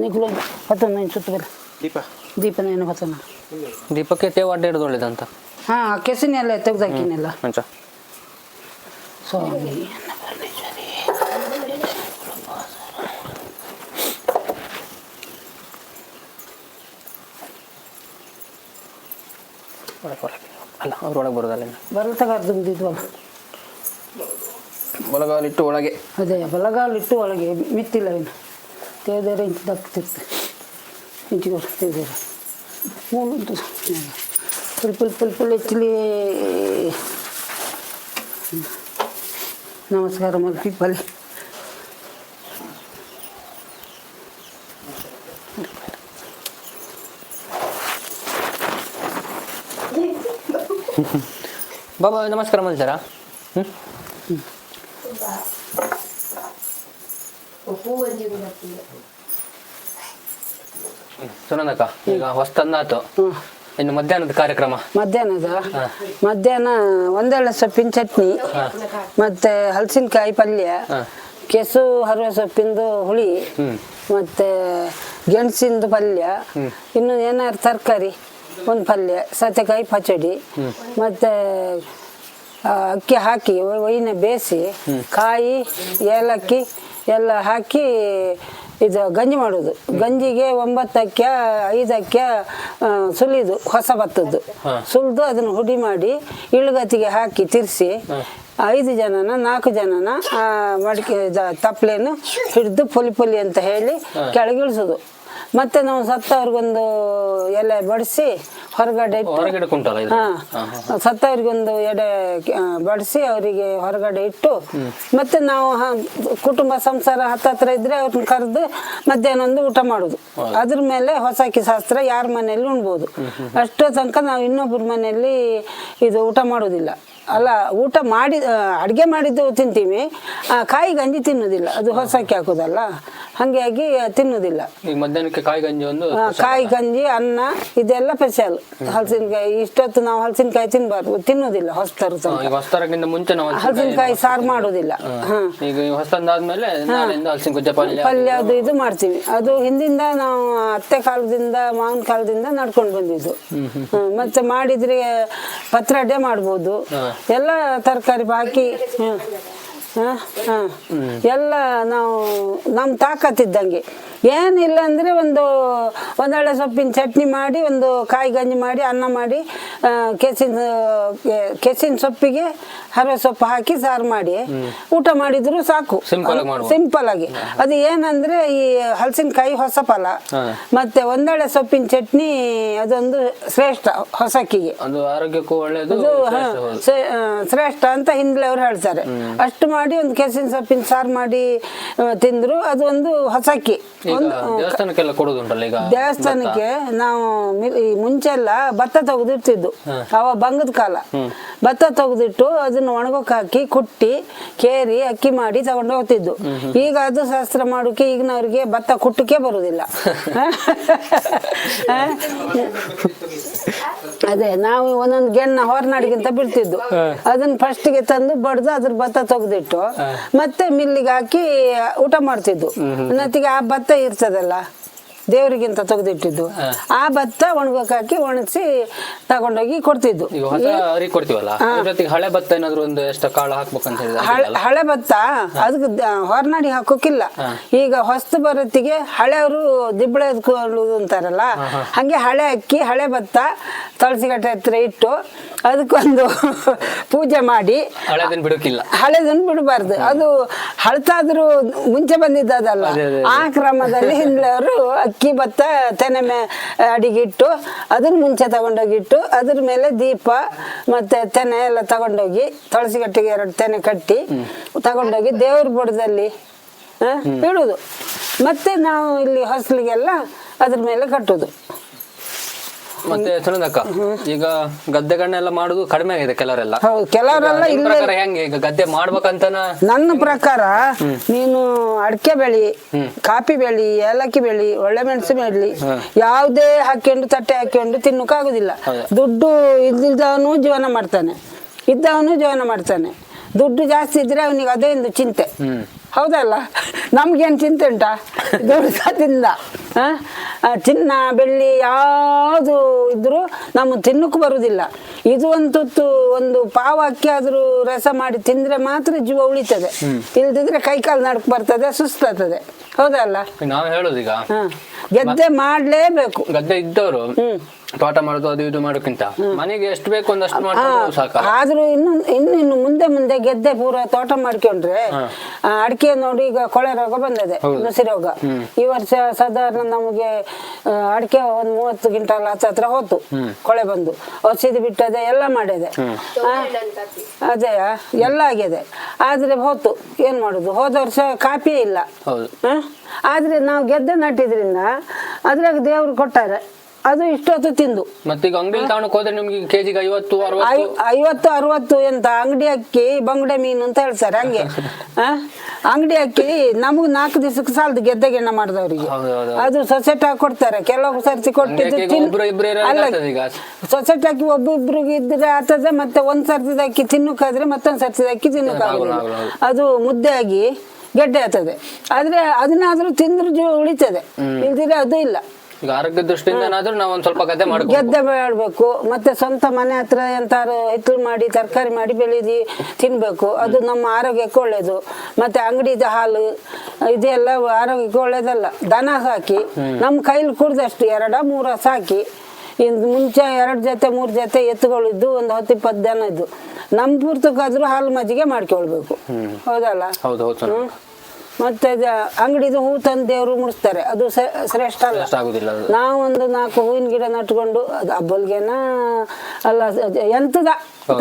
ನಿಖಲು ಪತ್ತನ ಸುತ್ತು ಬರ ದೀಪ ದೀಪ ನಾನು ಪತ್ತನ ದೀಪಕ್ಕೆ ತೇವ ಅಡ್ಡ ಒಳ್ಳೇದಂತ ಹಾಂ ಕೆಸಿನೆಲ್ಲ ತೆಗ್ದಾಕಿನೆಲ್ಲ ಮಂಚ ಸ್ವಾಮಿ ಒಳಗೆ ಅಲ್ಲ ಅವ್ರು ಒಳಗೆ ಬರೋದಲ್ಲ ಬರತಗಾರ್ದು ಇದ್ವಲ್ಲ ಒಳಗಾಲಿಟ್ಟು ಒಳಗೆ ಅದೇ ಬಲಗಾಲಿಟ್ಟು ಒಳಗೆ ಮಿತ್ತಿಲ್ಲ ಇನ್ನು ತೇದರೆ ಇಂಚು ದಕ್ತಿರ್ತೆ ಇಂಚಿಗೆ ತೇದರೆ ಮೂಲುಂಟು ಫುಲ್ ಫುಲ್ ಫುಲ್ ಫುಲ್ ಹೆಚ್ಚಲಿ ನಮಸ್ಕಾರ ಮಲ್ಪಿ ಬಲಿ ಬಾಬಾ ನಮಸ್ಕಾರ ಮಾಡ್ತಾರಾ ಹೂ ಒಂಜಿ ಗುಲಾಬಿ ಸುನಂದಕ್ಕ ಈಗ ಹೊಸ್ತಂದಾತು ಇನ್ನು ಮಧ್ಯಾಹ್ನದ ಕಾರ್ಯಕ್ರಮ ಮಧ್ಯಾಹ್ನ ಒಂದೆಳೆ ಸೊಪ್ಪಿನ ಚಟ್ನಿ ಮತ್ತೆ ಹಲಸಿನಕಾಯಿ ಪಲ್ಯ ಕೆಸು ಹರವೆ ಸೊಪ್ಪಿಂದು ಹುಳಿ ಮತ್ತೆ ಗೆಣಸಿಂದು ಪಲ್ಯ ಇನ್ನು ಏನಾದ್ರು ತರಕಾರಿ ಒಂದು ಪಲ್ಯ ಸೌತೆಕಾಯಿ ಪಚಡಿ ಮತ್ತೆ ಅಕ್ಕಿ ಹಾಕಿ ಒಯ್ನ ಬೇಯಿಸಿ ಕಾಯಿ ಏಲಕ್ಕಿ ಎಲ್ಲ ಹಾಕಿ ಇದು ಗಂಜಿ ಮಾಡೋದು ಗಂಜಿಗೆ 9 ಅಕ್ಕಿ 5 ಅಕ್ಕಿ ಸುಲಿದು ಹೊಸ ಭತ್ತದ್ದು ಸುಲಿದು ಅದನ್ನು ಹುಡಿ ಮಾಡಿ ಇಳುಗತಿಗೆ ಹಾಕಿ ತಿರ್ಸಿ 5 ಜನನ 4 ಜನನ ಮಡಿಕೆ ತಪ್ಪಲೆಯನ್ನು ಹಿಡಿದು ಪೊಲಿ ಅಂತ ಹೇಳಿ ಕೆಳಗಿಳಿಸೋದು. ಮತ್ತೆ ನಾವು ಸತ್ತವ್ರಿಗೊಂದು ಎಲೆ ಬಡಿಸಿ ಹೊರಗಡೆ ಸತ್ತವ್ರಿಗೊಂದು ಎಡೆ ಬಡಿಸಿ ಅವರಿಗೆ ಹೊರಗಡೆ ಇಟ್ಟು ಮತ್ತೆ ನಾವು ಕುಟುಂಬ ಸಂಸಾರ ಹತ್ತತ್ರ ಇದ್ರೆ ಅವ್ರನ್ನ ಕರೆದು ಮಧ್ಯಾಹ್ನ ಒಂದು ಊಟ ಮಾಡುದು. ಅದ್ರ ಮೇಲೆ ಹೊಸಕಿ ಶಾಸ್ತ್ರ ಯಾರ ಮನೆಯಲ್ಲಿ ಉಣ್ಬೋದು. ಅಷ್ಟೋ ತನಕ ನಾವು ಇನ್ನೊಬ್ಬರ ಮನೆಯಲ್ಲಿ ಇದು ಊಟ ಮಾಡೋದಿಲ್ಲ. ಅಲ್ಲ ಊಟ ಮಾಡಿ ಅಡುಗೆ ಮಾಡಿದ್ದು ತಿಂತೀವಿ, ಕಾಯಿ ಗಂಜಿ ತಿನ್ನೋದಿಲ್ಲ, ಅದು ಹೊಸಕ್ಕೆ ಹಾಕೋದಲ್ಲ, ಹಾಗಾಗಿ ತಿನ್ನೋದಿಲ್ಲ. ಮಧ್ಯಾಹ್ನಕ್ಕೆ ಕಾಯಿ ಗಂಜಿ ಅನ್ನ ಇದೆಲ್ಲ ಸ್ಪೆಷಲ್. ಹಲಸಿನಕಾಯಿ ಇಷ್ಟೊತ್ತು ನಾವು ಹಲಸಿನಕಾಯಿ ತಿನ್ನೋದಿಲ್ಲ. ಹೊಸ್ತರಕ್ಕಿಂತ ಮುಂಚೆ ಹಲಸಿನಕಾಯಿ ಸಾರು ಮಾಡೋದಿಲ್ಲ. ಪಲ್ಯ ಅದು ಇದು ಮಾಡ್ತೀವಿ. ಅದು ಹಿಂದಿಂದ ನಾವು ಅತ್ತೆ ಕಾಲದಿಂದ ಮಾವನ ಕಾಲದಿಂದ ನಡ್ಕೊಂಡು ಬಂದಿದ್ದು. ಮತ್ತೆ ಮಾಡಿದ್ರೆ ಪತ್ರೊಡೆ ಮಾಡ್ಬೋದು, ಎಲ್ಲ ತರಕಾರಿ ಹಾಕಿ ಎಲ್ಲ ನಾವು ನಮ್ಮ ತಾಕತ್ತಿದ್ದಂಗೆ. ಏನಿಲ್ಲ ಅಂದರೆ ಒಂದೊಳ್ಳೆ ಸೊಪ್ಪಿನ ಚಟ್ನಿ ಮಾಡಿ, ಒಂದು ಕಾಯಿ ಗಂಜಿ ಮಾಡಿ, ಅನ್ನ ಮಾಡಿ, ಕೆಸಿನ ಸೊಪ್ಪಿಗೆ ಹರವೆ ಸೊಪ್ಪು ಹಾಕಿ ಸಾರು ಮಾಡಿ ಊಟ ಮಾಡಿದ್ರು ಸಾಕು, ಸಿಂಪಲ್ ಆಗಿ. ಅದು ಏನಂದ್ರೆ ಈ ಹಲಸಿನಕಾಯಿ ಹೊಸ ಫಲ ಮತ್ತೆ ಒಂದೊಳ್ಳೆ ಸೊಪ್ಪಿನ ಚಟ್ನಿ ಅದೊಂದು ಶ್ರೇಷ್ಠ ಹೊಸಕ್ಕಿಗೆ, ಆರೋಗ್ಯಕ್ಕೂ ಒಳ್ಳೆಯದು, ಶ್ರೇಷ್ಠ ಅಂತ ಹಿಂದ್ಲೆ ಅವ್ರು ಹೇಳ್ತಾರೆ. ಅಷ್ಟು ಮಾಡಿ ಒಂದು ಕೆಸಿನ ಸೊಪ್ಪಿನ ಸಾರು ಮಾಡಿ ತಿಂದ್ರು ಅದು ಒಂದು ಹೊಸಕ್ಕಿ. ದೇವಸ್ಥಾನಕ್ಕೆ ನಾವು ಮುಂಚೆ ಎಲ್ಲ ಭತ್ತ ತೆಗೆದಿರ್ತಿದ್ದು, ಅವ ಬಂಗದ ಕಾಲ. ಭತ್ತ ತೆಗೆದಿಟ್ಟು ಅದನ್ನ ಒಣಗೋಕ್ ಹಾಕಿ ಕುಟ್ಟಿ ಕೇರಿ ಅಕ್ಕಿ ಮಾಡಿ ತಗೊಂಡು ಹೋಗ್ತಿದ್ದು. ಈಗ ಅದು ಶಾಸ್ತ್ರ ಮಾಡೋಕೆ ಈಗಿನವ್ರಿಗೆ ಭತ್ತ ಕುಟ್ಟಕ್ಕೆ ಬರುದಿಲ್ಲ. ಅದೇ ನಾವು ಒಂದೊಂದು ಗೆಣ್ಣ ಹೊರನಾಡಿಗಿಂತ ಬಿಡ್ತಿದ್ದು, ಅದನ್ನ ಫಸ್ಟ್ಗೆ ತಂದು ಬಡ್ದು ಅದ್ರ ಭತ್ತ ತೆಗೆದಿಟ್ಟು ಮತ್ತೆ ಮಿಲ್ಲಿಗೆ ಹಾಕಿ ಊಟ ಮಾಡ್ತಿದ್ದು. ಅನ್ನತ್ತಿಗೆ ಆ ಭತ್ತ ಇರ್ತದಲ್ಲ, ದೇವರಿಗಿಂತ ತೆಗೆದಿಟ್ಟಿದ್ದು. ಆ ಭತ್ತ ಒಣಗಕ್ಕೆ ಹಾಕಿ ಒಣಗಿಸಿ ತಗೊಂಡೋಗಿ ಕೊಡ್ತಿದ್ದು. ಈಗ ಹೊಸ ಅರಿ ಕೊಡ್ತೀವಲ್ಲ ಅದ್ರ ಜೊತೆಗೆ ಹಳೆ ಭತ್ತ ಏನಾದ್ರು ಒಂದು ಎಷ್ಟು ಕಾಳು ಹಾಕ್ಬೇಕಂತ ಹೇಳಿದ್ರೆ ಹಳೆ ಭತ್ತ ಅದಕ್ಕೆ ಹೊರನಾಡಿ ಹಾಕೋಕಿಲ್ಲ. ಈಗ ಹೊಸ್ತು ಬರತ್ತಿಗೆ ಹಳೆಯವರು ದಿಬ್ಬಳೆ ಎದ್ಕೊಳ್ಳೋದು ಅಂತಾರಲ್ಲ, ಹಂಗೆ ಹಳೆ ಅಕ್ಕಿ ಹಳೆ ಭತ್ತ ತುಳಸಿಗಟ್ಟೆ ಹತ್ರ ಇಟ್ಟು ಅದಕ್ಕೊಂದು ಪೂಜೆ ಮಾಡಿ. ಹಳೆದನ್ ಬಿಡೋಕಿಲ್ಲ, ಹಳೆದನ್ನು ಬಿಡಬಾರ್ದು. ಅದು ಹಳತಾದ್ರೂ ಮುಂಚೆ ಬಂದಿದ್ದದಲ್ಲ. ಆ ಕ್ರಮದಲ್ಲಿ ಹಿಂದೆಯವರು ಅಕ್ಕಿ ಭತ್ತ ತೆನೆ ಅಡಿಗಿಟ್ಟು ಅದನ್ನ ಮುಂಚೆ ತಗೊಂಡೋಗಿಟ್ಟು ಅದ್ರ ಮೇಲೆ ದೀಪ ಮತ್ತೆ ತೆನೆ ಎಲ್ಲ ತಗೊಂಡೋಗಿ ತುಳಸಿಗಟ್ಟಿಗೆ 2 ತೆನೆ ಕಟ್ಟಿ ತಗೊಂಡೋಗಿ ದೇವ್ರ ಬುಡದಲ್ಲಿ ಇಡುದು. ಮತ್ತೆ ನಾವು ಇಲ್ಲಿ ಹೊಸಲಿಗೆಲ್ಲ ಅದ್ರ ಮೇಲೆ ಕಟ್ಟುದು. ಮತ್ತೆ ಸುನಂದಕ್ಕ, ಈಗ ಗದ್ದೆಗಳನ್ನೆಲ್ಲ ಮಾಡುದು ಕಡಿಮೆ ಆಗಿದೆ ಕೆಲವರೆಲ್ಲ. ಹೌದು, ಕೆಲವರೆಲ್ಲ ಇಲ್ಲ. ಹೆಂಗೆ ಈಗ ಗದ್ದೆ ಮಾಡ್ಬೇಕಂತನ ನನ್ನ ಪ್ರಕಾರ ನೀನು ಅಡಿಕೆ ಬೆಳಿ, ಕಾಫಿ ಬೆಳಿ, ಏಲಕ್ಕಿ ಬೆಳಿ, ಒಳ್ಳೆ ಮೆಣಸು ಬೆಳಿ, ಯಾವುದೇ ಹಾಕೊಂಡು ತಟ್ಟೆ ಹಾಕೊಂಡು ತಿನ್ನಕ್ಕಾಗುದಿಲ್ಲ. ದುಡ್ಡು ಇದ್ದಿದ್ದವನು ಜೀವನ ಮಾಡ್ತಾನೆ, ಇದ್ದವನು ಜೀವನ ಮಾಡ್ತಾನೆ. ದುಡ್ಡು ಜಾಸ್ತಿ ಇದ್ರೆ ಅವನಿಗೆ ಅದೇ ಒಂದು ಚಿಂತೆ. ಹೌದಲ್ಲ? ನಮ್ಗೇನು ಚಿಂತೆ ಉಂಟಾ? ದುಡ್ಡಿಂದ ಚಿನ್ನ ಬೆಳ್ಳಿ ಯಾವುದು ಇದ್ರು ನಮ್ಮ ತಿನ್ನಕ್ಕೂ ಬರುವುದಿಲ್ಲ. ಇದು ಒಂದು ಪಾವ ಅಕ್ಕಿ ಆದ್ರೂ ರಸ ಮಾಡಿ ತಿಂದ್ರೆ ಮಾತ್ರ ಜೀವ ಉಳಿತದೆ. ಇಲ್ದಿದ್ರೆ ಕೈಕಾಲು ನಡಕ್ ಬರ್ತದೆ, ಸುಸ್ತಾಗ್ತದೆ. ಹೌದಲ್ಲ? ನಾವ್ ಹೇಳುದು ಈಗ ಗೆದ್ದೆ ಮಾಡ್ಲೇಬೇಕು. ಗದ್ದೆ ಇದ್ದವರು ತೋಟ ಮಾಡೋದು ಅದು ಇದು ಮಾಡೋಕ್ಕಿಂತ ಮನೆಗೆ ಎಷ್ಟು ಬೇಕು ಒಂದಷ್ಟು ಮಾಡ್ಕೊಂಡು ಸಾಕು. ಆದ್ರೂ ಇನ್ನು ಮುಂದೆ ಗೆದ್ದೆ ಪೂರ ತೋಟ ಮಾಡ್ಕೊಂಡ್ರೆ ಅಡಿಕೆ ನೋಡಿ ಈಗ ಕೊಳೆ ರೋಗ ಬಂದಿದೆ, ನುಸಿ ರೋಗ. ಈ ವರ್ಷ ಸಾಧಾರಣ ನಮಗೆ ಅಡಿಕೆ 30 ಕ್ವಿಂಟಲ್ ಹತ್ರ ಹೋತು ಕೊಳೆ ಬಂದು. ಔಷಧಿ ಬಿಟ್ಟದೆ, ಎಲ್ಲ ಮಾಡಿದೆ, ಅದೇ ಎಲ್ಲ ಆಗಿದೆ. ಆದ್ರೆ ಹೋತು, ಏನ್ ಮಾಡುದು? ಹೋದ ವರ್ಷ ಕಾಪಿಯೇ ಇಲ್ಲ. ಆದ್ರೆ ನಾವು ಗೆದ್ದೆ ನಟ್ಟಿದ್ರಿಂದ ಅದ್ರಾಗ ದೇವ್ರು ಕೊಟ್ಟಾರೆ, ಅದು ಇಷ್ಟೊತ್ತು ತಿಂದು. ಮತ್ತೀಗ ಅಂಗಡಿ ತಗೊಂಡು ಹೋದ್ರೆ ನಿಮ್ಗೆ ಕೆಜಿಗೆ 50-60 ಎಂತ ಅಂಗಡಿ ಅಕ್ಕಿ ಬಂಗುಡೆ ಮೀನು ಅಂತ ಹೇಳ್ತಾರೆ. ಹಂಗೆ ಅಂಗಡಿ ಅಕ್ಕಿ ನಮಗ್ 4 ದಿವಸಕ್ಕೆ ಸಾಲದು ಗೆದ್ದೆ ಗೆಣ್ಣ ಮಾಡಿದವ್ರಿಗೆ. ಅದು ಸೊಸೈಟಿ ಹಾಕಿ ಕೊಡ್ತಾರೆ. ಕೆಲವು ಸರ್ತಿ ಕೊಟ್ಟಿದ್ದು ಅಲ್ಲ, ಸೊಸೈಟಿ ಹಾಕಿ ಒಬ್ಬೊಬ್ರಿಗೆ ಇದ್ರೆ ಆಗ್ತದೆ. ಮತ್ತೆ ಒಂದ್ ಸರ್ತಿದ ಅಕ್ಕಿ ತಿನ್ನಕ್ಕಾದ್ರೆ ಮತ್ತೊಂದ್ ಸರ್ತಿದ ಅಕ್ಕಿ ತಿನ್ನಕ್ಕಾಗಲ್ಲ. ಅದು ಮುದ್ದೆ ಆಗಿ ಗೆಡ್ಡೆ ಆಗ್ತದೆ. ಆದ್ರೆ ಅದನ್ನಾದ್ರೂ ತಿಂದ್ರೆ ಜೀವ ಉಳಿತದೆ, ಇಲ್ದಿದ್ರೆ ಅದು ಇಲ್ಲ. ಈಗ ಆರೋಗ್ಯ ದೃಷ್ಟಿಯಿಂದ ನಾವು ಒಂದ್ ಸ್ವಲ್ಪ ಗೆದ್ದೆ ಬೆಳಬೇಕು. ಮತ್ತೆ ಸ್ವಂತ ಮನೆ ಹತ್ರ ಎಂತಾರು ಹಿತ್ತಲು ಮಾಡಿ ತರಕಾರಿ ಮಾಡಿ ಬೆಳೆದಿ ತಿನ್ಬೇಕು. ಅದು ನಮ್ಮ ಆರೋಗ್ಯಕ್ಕೆ ಒಳ್ಳೇದು. ಮತ್ತೆ ಅಂಗಡಿದ ಹಾಲು ಇದೆಲ್ಲ ಆರೋಗ್ಯಕ್ಕೆ ಒಳ್ಳೇದಲ್ಲ. ದನ ಸಾಕಿ ನಮ್ಮ ಕೈಲಿ ಕುಡ್ದಷ್ಟು 2-3 ಸಾಕಿ ಮುಂಚೆ 2 ಜೊತೆ 3 ಜೊತೆ ಎತ್ತುಗಳಿದ್ದು ಒಂದು 10-20 ದನ ಇದ್ದು ನಮ್ಮ ಪೂರ್ತಕ್ಕಾದ್ರೂ ಹಾಲು ಮಜ್ಜಿಗೆ ಮಾಡ್ಕೊಳ್ಬೇಕು. ಹೌದಲ್ಲ? ಮತ್ತೆ ಅಂಗಡಿದು ಹೂ ತಂದು ದೇವ್ರು ಮುಡಿಸ್ತಾರೆ, ಅದು ಶ್ರೇಷ್ಠ ಅಲ್ಲ. ನಾವು ಒಂದು 4 ಹೂವಿನ ಗಿಡ ನಟ್ಕೊಂಡು ಅದು ಹಬ್ಬಲ್ಗೆನ ಅಲ್ಲ ಎಂತದ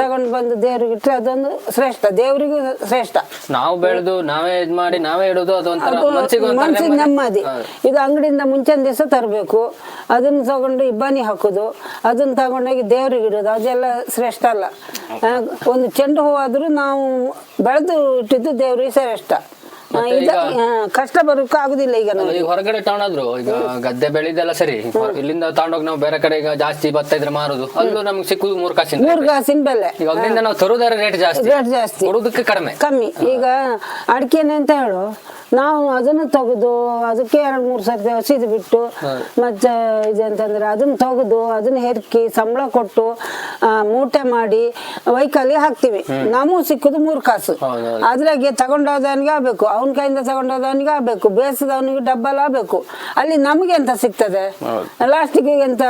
ತಗೊಂಡು ಬಂದು ದೇವ್ರಿಗೆ ಇಟ್ರೆ ಅದೊಂದು ಶ್ರೇಷ್ಠ, ದೇವ್ರಿಗೂ ಶ್ರೇಷ್ಠ. ನಾವು ಬೆಳೆದು ನಾವೇ ಇದ್ ಮಾಡಿ ನಾವೇ ಇಡೋದು ಮನ್ಸಿಗೆ ನೆಮ್ಮದಿ. ಇದು ಅಂಗಡಿಯಿಂದ ಮುಂಚಿನ ದಿವಸ ತರಬೇಕು, ಅದನ್ನ ತಗೊಂಡು ಇಬ್ಬನಿ ಹಾಕೋದು, ಅದನ್ನ ತಗೊಂಡೋಗಿ ದೇವ್ರಿಗೆ ಇಡೋದು, ಅದೆಲ್ಲ ಶ್ರೇಷ್ಠ ಅಲ್ಲ. ಒಂದು ಚೆಂಡು ಹೂ ಆದ್ರೂ ನಾವು ಬೆಳೆದು ಇಟ್ಟಿದ್ದು ದೇವ್ರಿಗೆ ಶ್ರೇಷ್ಠ. ಕಷ್ಟ ಬರೋಕೆ ಆಗುದಿಲ್ಲ. ಈಗ ಹೊರಗಡೆ ತಗೊಂಡ್ರು ಈಗ ಗದ್ದೆ ಬೆಳೆದೆಲ್ಲ ಸರಿ, ಇಲ್ಲಿಂದ ತಗೊಂಡೋಗಿ ನಾವು ಬೇರೆ ಕಡೆ ಈಗ ಜಾಸ್ತಿ ಭತ್ತ ಇದ್ರೆ ಮಾರುದು, ಅಲ್ಲೂ ನಮ್ಗೆ ಸಿಕ್ಕುದು 3 ಕಾಸಿನ ಬೆಲೆ. ಈಗ ಅಲ್ಲಿಂದ ನಾವು ತರುವುದರ ರೇಟ್ ಜಾಸ್ತಿ, ಕೊಡುವುದಕ್ಕೆ ಕಮ್ಮಿ. ಈಗ ಅಡಿಕೆನೆ ಅಂತ ಹೇಳು, ನಾವು ಅದನ್ನ ತೆಗೆದು ಅದಕ್ಕೆ 2-3 ಸರ್ತಿ ಔಷಧಿ ಬಿಟ್ಟು ಮತ್ತೆ ಇದಂತಂದ್ರೆ ಅದನ್ನ ತೆಗೆದು ಅದನ್ನ ಹೆರ್ಕಿ ಸಂಬಳ ಕೊಟ್ಟು ಮೂಟೆ ಮಾಡಿ ವೈಕಲ್ಲಿ ಹಾಕ್ತಿವಿ. ನಮಗೂ ಸಿಕ್ಕುದು 3 ಕಾಸು. ಅದ್ರಾಗೆ ತಗೊಂಡೋದವನಿಗೆ ಆಗ್ಬೇಕು, ಅವನ ಕೈಯಿಂದ ತಗೊಂಡೋದವನಿಗೆ ಆಗ್ಬೇಕು, ಬೇಯಿಸಿದವನಿಗೆ ಡಬ್ಬಲ್ ಆಗ್ಬೇಕು. ಅಲ್ಲಿ ನಮ್ಗೆ ಎಂತ ಸಿಗ್ತದೆ? ಲಾಸ್ಟಿಗೆ ಎಂತ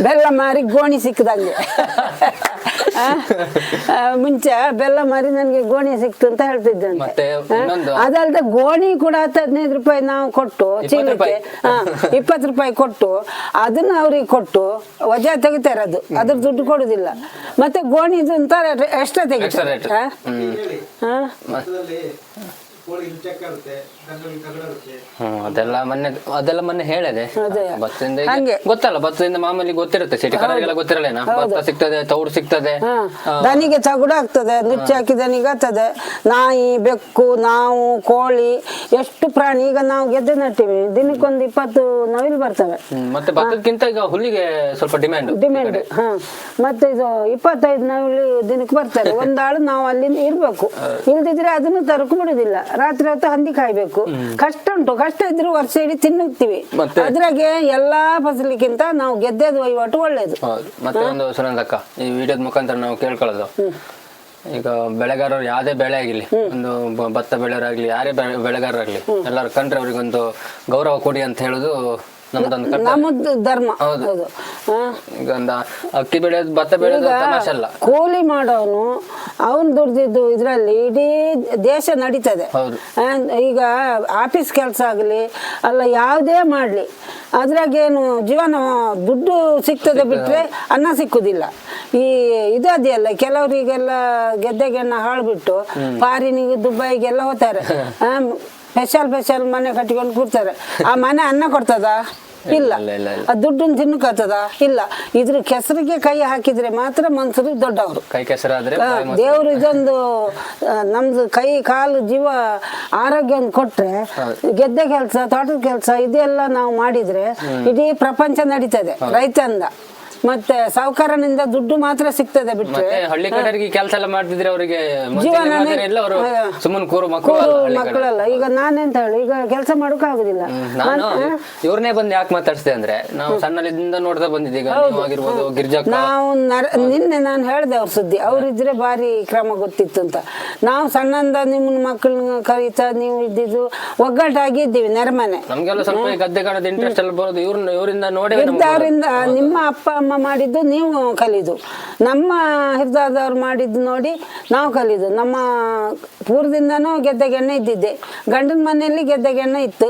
ಬೆಲ್ಲ ಮಾರಿ ಗೋಣಿ ಸಿಕ್ಕದಂಗೆ. ಮುಂಚೆ ಬೆಲ್ಲ ಮಾರಿ ನನ್ಗೆ ಗೋಣಿ ಸಿಕ್ತು ಅಂತ ಹೇಳ್ತಿದ್ದಂತೆ. ಅದಲ್ದೆ ಗೋಣಿ ಕೂಡ 15 ರೂಪಾಯಿ ನಾವು ಕೊಟ್ಟು ಚೀಲಕ್ಕೆ 20 ರೂಪಾಯಿ ಕೊಟ್ಟು ಅದನ್ನ ಅವ್ರಿಗೆ ಕೊಟ್ಟು ವಜಾ ತೆಗಿತಾರೆ. ಅದ್ರ ದುಡ್ಡು ಕೊಡುದಿಲ್ಲ. ಮತ್ತೆ ಗೋಣಿದು ಅಂತ ಎಕ್ಸ್ಟ್ರಾ ತೆಗಿತಾರೆ. ಅದೆಲ್ಲ ಮೊನ್ನೆ ಹೇಳಿದೆ. ಭತ್ತದಿಂದ ಮಾಮೂಲಿ ಗೊತ್ತಿರುತ್ತೆ, ಸಿಟಿ ಕಡೆಗೆಲ್ಲ ಗೊತ್ತಿರಲ್ಲ. ಭತ್ತ ಸಿಗ್ತದೆ, ತೌಡು ಸಿಗ್ತದೆ, ದನಿಗೆ ತಗುಡು ಆಗ್ತದೆ, ನುಚ್ಚಿ ಹಾಕಿ ದನಿಗೆ ಆಗ್ತದೆ. ನಾಯಿ, ಬೆಕ್ಕು, ನಾವು, ಕೋಳಿ, ಎಷ್ಟು ಪ್ರಾಣಿ. ಈಗ ನಾವು ಗೆದ್ದೆ ನಟ್ಟಿವಿ, ದಿನಕ್ಕೊಂದು 20 ನವಿಲು ಬರ್ತವೆ. ಮತ್ತೆ ಭತ್ತಕ್ಕಿಂತ ಈಗ ಹುಲ್ಲಿಗೆ ಸ್ವಲ್ಪ ಡಿಮ್ಯಾಂಡ್. ಮತ್ತೆ ಇದು 25 ನವಿಲು ದಿನಕ್ಕೆ ಬರ್ತಾರೆ. ಒಂದಾಳು ನಾವು ಅಲ್ಲಿ ಇರ್ಬೇಕು, ಇಲ್ದಿದ್ರೆ ಅದನ್ನು ತರಕು ಬಿಡುದಿಲ್ಲ. ರಾತ್ರಿ ಹೊತ್ತು ಹಂದಿ ಕಾಯ್ಬೇಕು. ಕಷ್ಟ ಉಂಟು, ಕಷ್ಟ ಇದ್ರು ವರ್ಷ ಇಡೀ ತಿನ್ನುತ್ತೀವಿ. ಮತ್ತೆ? ಅದ್ರಾಗೆ ಎಲ್ಲಾ ಫಸಲಿಗಿಂತ ನಾವು ಗೆದ್ದೆದು ವಹಿವಾಟು ಒಳ್ಳೇದು. ಹೌದು. ಮತ್ತೆ ಒಂದು ಸುನಂದಕ್ಕ, ಈ ವಿಡಿಯೋದ ಮುಖಾಂತರ ನಾವು ಕೇಳ್ಕೊಳ್ಳೋದು, ಈಗ ಬೆಳೆಗಾರರು ಯಾವುದೇ ಬೆಳೆ ಆಗಿರ್ಲಿ, ಒಂದು ಭತ್ತ ಬೆಳೆಯವರಾಗ್ಲಿ, ಯಾರೇ ಬೆಳೆಗಾರರಾಗ್ಲಿ, ಎಲ್ಲರೂ ಕಂಡ್ರೆ ಅವ್ರಿಗೊಂದು ಗೌರವ ಕೊಡಿ ಅಂತ ಹೇಳುದು ನಮ್ದೊಂದು ಕರ್ತವ್ಯ. ನಮ್ಮದು ಧರ್ಮ. ಹೌದು. ಹೌದು. ಈಗ ಒಂದು ಅಕ್ಕಿ ಬೆಳೆಯೋದು, ಭತ್ತ ಬೆಳೆಯೋದು ತಮಾಷೆ ಅಲ್ಲ. ಕೂಲಿ ಮಾಡೋನು ಅವನು ದುಡ್ದಿದ್ದು ಇದ್ರಲ್ಲಿ ಇಡೀ ದೇಶ ನಡೀತದೆ. ಹೌದು. ಈಗ ಆಫೀಸ್ ಕೆಲಸ ಆಗಲಿ ಅಲ್ಲ ಯಾವುದೇ ಮಾಡ್ಲಿ, ಅದ್ರಾಗೇನು ಜೀವನ ದುಡ್ಡು ಸಿಗ್ತದೆ ಬಿಟ್ರೆ ಅನ್ನ ಸಿಕ್ಕುದಿಲ್ಲ. ಈ ಇದೆಯಲ್ಲ, ಕೆಲವರಿಗೆಲ್ಲ ಗೆದ್ದೆಗೆಣ್ಣ ಹಾಳ್ಬಿಟ್ಟು ಫಾರಿನಿಗೆ ದುಬೈಗೆಲ್ಲ ಹೋಗ್ತಾರೆ, ಸ್ಪೆಷಲ್ ಮನೆ ಕಟ್ಟಿಕೊಂಡು ಕೂರ್ತಾರೆ. ಆ ಮನೆ ಅನ್ನ ಕೊಡ್ತದ? ಇಲ್ಲ. ಆ ದುಡ್ಡನ್ನು ತಿನ್ನಕತ್ತದ? ಇಲ್ಲ. ಇದ್ರ ಕೆಸರಿಗೆ ಕೈ ಹಾಕಿದ್ರೆ ಮಾತ್ರ ಮನ್ಸರಿಗೆ ದೊಡ್ಡವರು. ಕೈ ಕೆಸರಾದ್ರೆ ದೇವ್ರು ಇದೊಂದು ನಮ್ದು ಕೈ ಕಾಲು ಜೀವ ಆರೋಗ್ಯ ಕೊಟ್ರೆ, ಗೆದ್ದೆ ಕೆಲಸ, ತೋಟದ ಕೆಲಸ ಇದೆಲ್ಲ ನಾವು ಮಾಡಿದ್ರೆ ಇಡೀ ಪ್ರಪಂಚ ನಡೀತದೆ ರೈತಂದ. ಮತ್ತೆ ಸಾಹುಕಾರನಿಂದ ದುಡ್ಡು ಮಾತ್ರ ಸಿಗ್ತದೆ ಬಿಟ್ರೆ ಹಳ್ಳಿ ಕಡೆಯವರಿಗೆ ಕೆಲಸ ಎಲ್ಲ ಮಾಡ್ತಿದ್ರೆ ಅವರಿಗೆ ಜೀವನ ಸುಮ್ಮನೆ ಕೂರು ಮಕ್ಕಳಲ್ಲ. ಈಗ ನಾನೆಂತ ಹೇಳಿ, ಈಗ ಕೆಲಸ ಮಾಡೋಕೆ ಆಗುದಿಲ್ಲ. ನಾನು ಇವ್ರನ್ನೇ ಬಂದು ಯಾಕೆ ಮಾತಾಡ್ಸಿದೆ ಅಂದ್ರೆ, ನಾವು ಸಣ್ಣಲಿಂದ ನೋಡ್ತಾ ಬಂದಿದ್ದೆ. ಈಗ ಆಗಿರ್ಬೋದು ಗಿರ್ಜಕ್ಕ, ನಾವು ನಿನ್ನೆ ನಾನು ಹೇಳ್ದೆ ಅವ್ರ ಸುದ್ದಿ, ಅವ್ರಿದ್ರೆ ಭಾರಿ ಕ್ರಮ ಗೊತ್ತಿತ್ತು ಅಂತ. ನಾವು ಸಣ್ಣಂದ ನಿಮ್ಮ ಮಕ್ಕಳನ್ನ ಕರೀತಾ ನೀವು ಇದ್ದಿದ್ದು ಒಗ್ಗಟ್ಟಾಗಿ ಇದ್ದೀವಿ ನೆರೆಮನೆ. ನಮ್ಗೆಲ್ಲ ಸ್ವಲ್ಪ ಗದ್ದೆ ಕಾಣದ ಇಂಟ್ರೆಸ್ಟ್ ಎಲ್ಲ ಬರೋದು ಇವರಿಂದ ನೋಡಿ. ಅವರಿಂದ ನಿಮ್ಮ ಅಪ್ಪ ಅಮ್ಮ ಮಾಡಿದ್ದು ನೀವು ಕಲಿದು, ನಮ್ಮ ಹಿರಿದಾದವ್ರು ಮಾಡಿದ್ದು ನೋಡಿ ನಾವು ಕಲಿದು. ನಮ್ಮ ಪೂರ್ವದಿಂದನೂ ಗೆದ್ದೆಗೆಣ್ಣೆ ಇದ್ದಿದ್ದೆ, ಗಂಡನ ಮನೆಯಲ್ಲಿ ಗೆದ್ದೆಗೆಣ್ಣೆ ಇತ್ತು.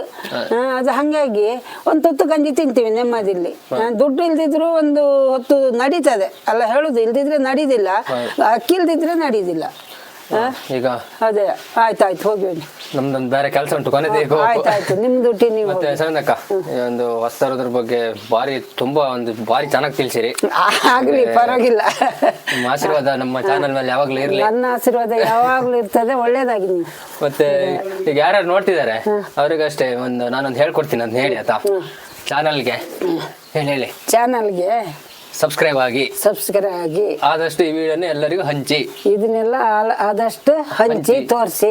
ಅದು ಹಾಗಾಗಿ ಒಂದು ತುತ್ತು ಗಂಜಿ ತಿಂತೀವಿ ನೆಮ್ಮದಿಲ್ಲಿ. ದುಡ್ಡು ಇಲ್ದಿದ್ರು ಒಂದು ಹೊತ್ತು ನಡೀತದೆ ಅಲ್ಲ ಹೇಳುದು, ಇಲ್ದಿದ್ರೆ ನಡೀದಿಲ್ಲ, ಅಕ್ಕಿ ಇಲ್ದಿದ್ರೆ ನಡೀದಿಲ್ಲ. ಈಗ ಅದೇ ಆಯ್ತಾಯ್ತು ಹೋಗಿ ನಮ್ದೊಂದು ಬೇರೆ ಕೆಲಸ ಉಂಟು, ಕೊನೆದೇಗೋ. ಆಯ್ತಾಯ್ತು ನಿಮ್ದು ನೀವು. ಮತ್ತೆ ಸಣ್ಣಕ್ಕ, ಒಂದು ಹೊಸದರ ಬಗ್ಗೆ ಭಾರಿ ಚೆನ್ನಾಗಿ ತಿಳಿಸಿರಿ. ಆಗ್ಲಿ ಪರವಾಗಿಲ್ಲ. ನಿಮ್ಮ ಆಶೀರ್ವಾದ ನಮ್ಮ ಚಾನಲ್ ಮೇಲೆ ಯಾವಾಗ್ಲೂ ಇರ್ಲಿ. ನನ್ನ ಆಶೀರ್ವಾದ ಯಾವಾಗ್ಲೂ ಇರ್ತದೆ, ಒಳ್ಳೇದಾಗಿ ನೀವು. ಮತ್ತೆ ಈಗ ಯಾರ್ಯಾರು ನೋಡ್ತಿದ್ದಾರೆ ಅವ್ರಿಗಷ್ಟೇ ನಾನೊಂದು ಹೇಳ್ಕೊಡ್ತೀನಿ ಅಂತ ಹೇಳಿ ಆಯ್ತಾ. ಚಾನಲ್ಗೆ ಹೇಳಿ ಚಾನಲ್ಗೆ ಸಬ್ಸ್ಕ್ರೈಬ್ ಆಗಿ ಆದಷ್ಟು ಈ ವಿಡಿಯೋನ ಎಲ್ಲರಿಗೂ ಹಂಚಿ, ಇದನ್ನೆಲ್ಲ ಆದಷ್ಟು ಹಂಚಿ ತೋರಿಸಿ.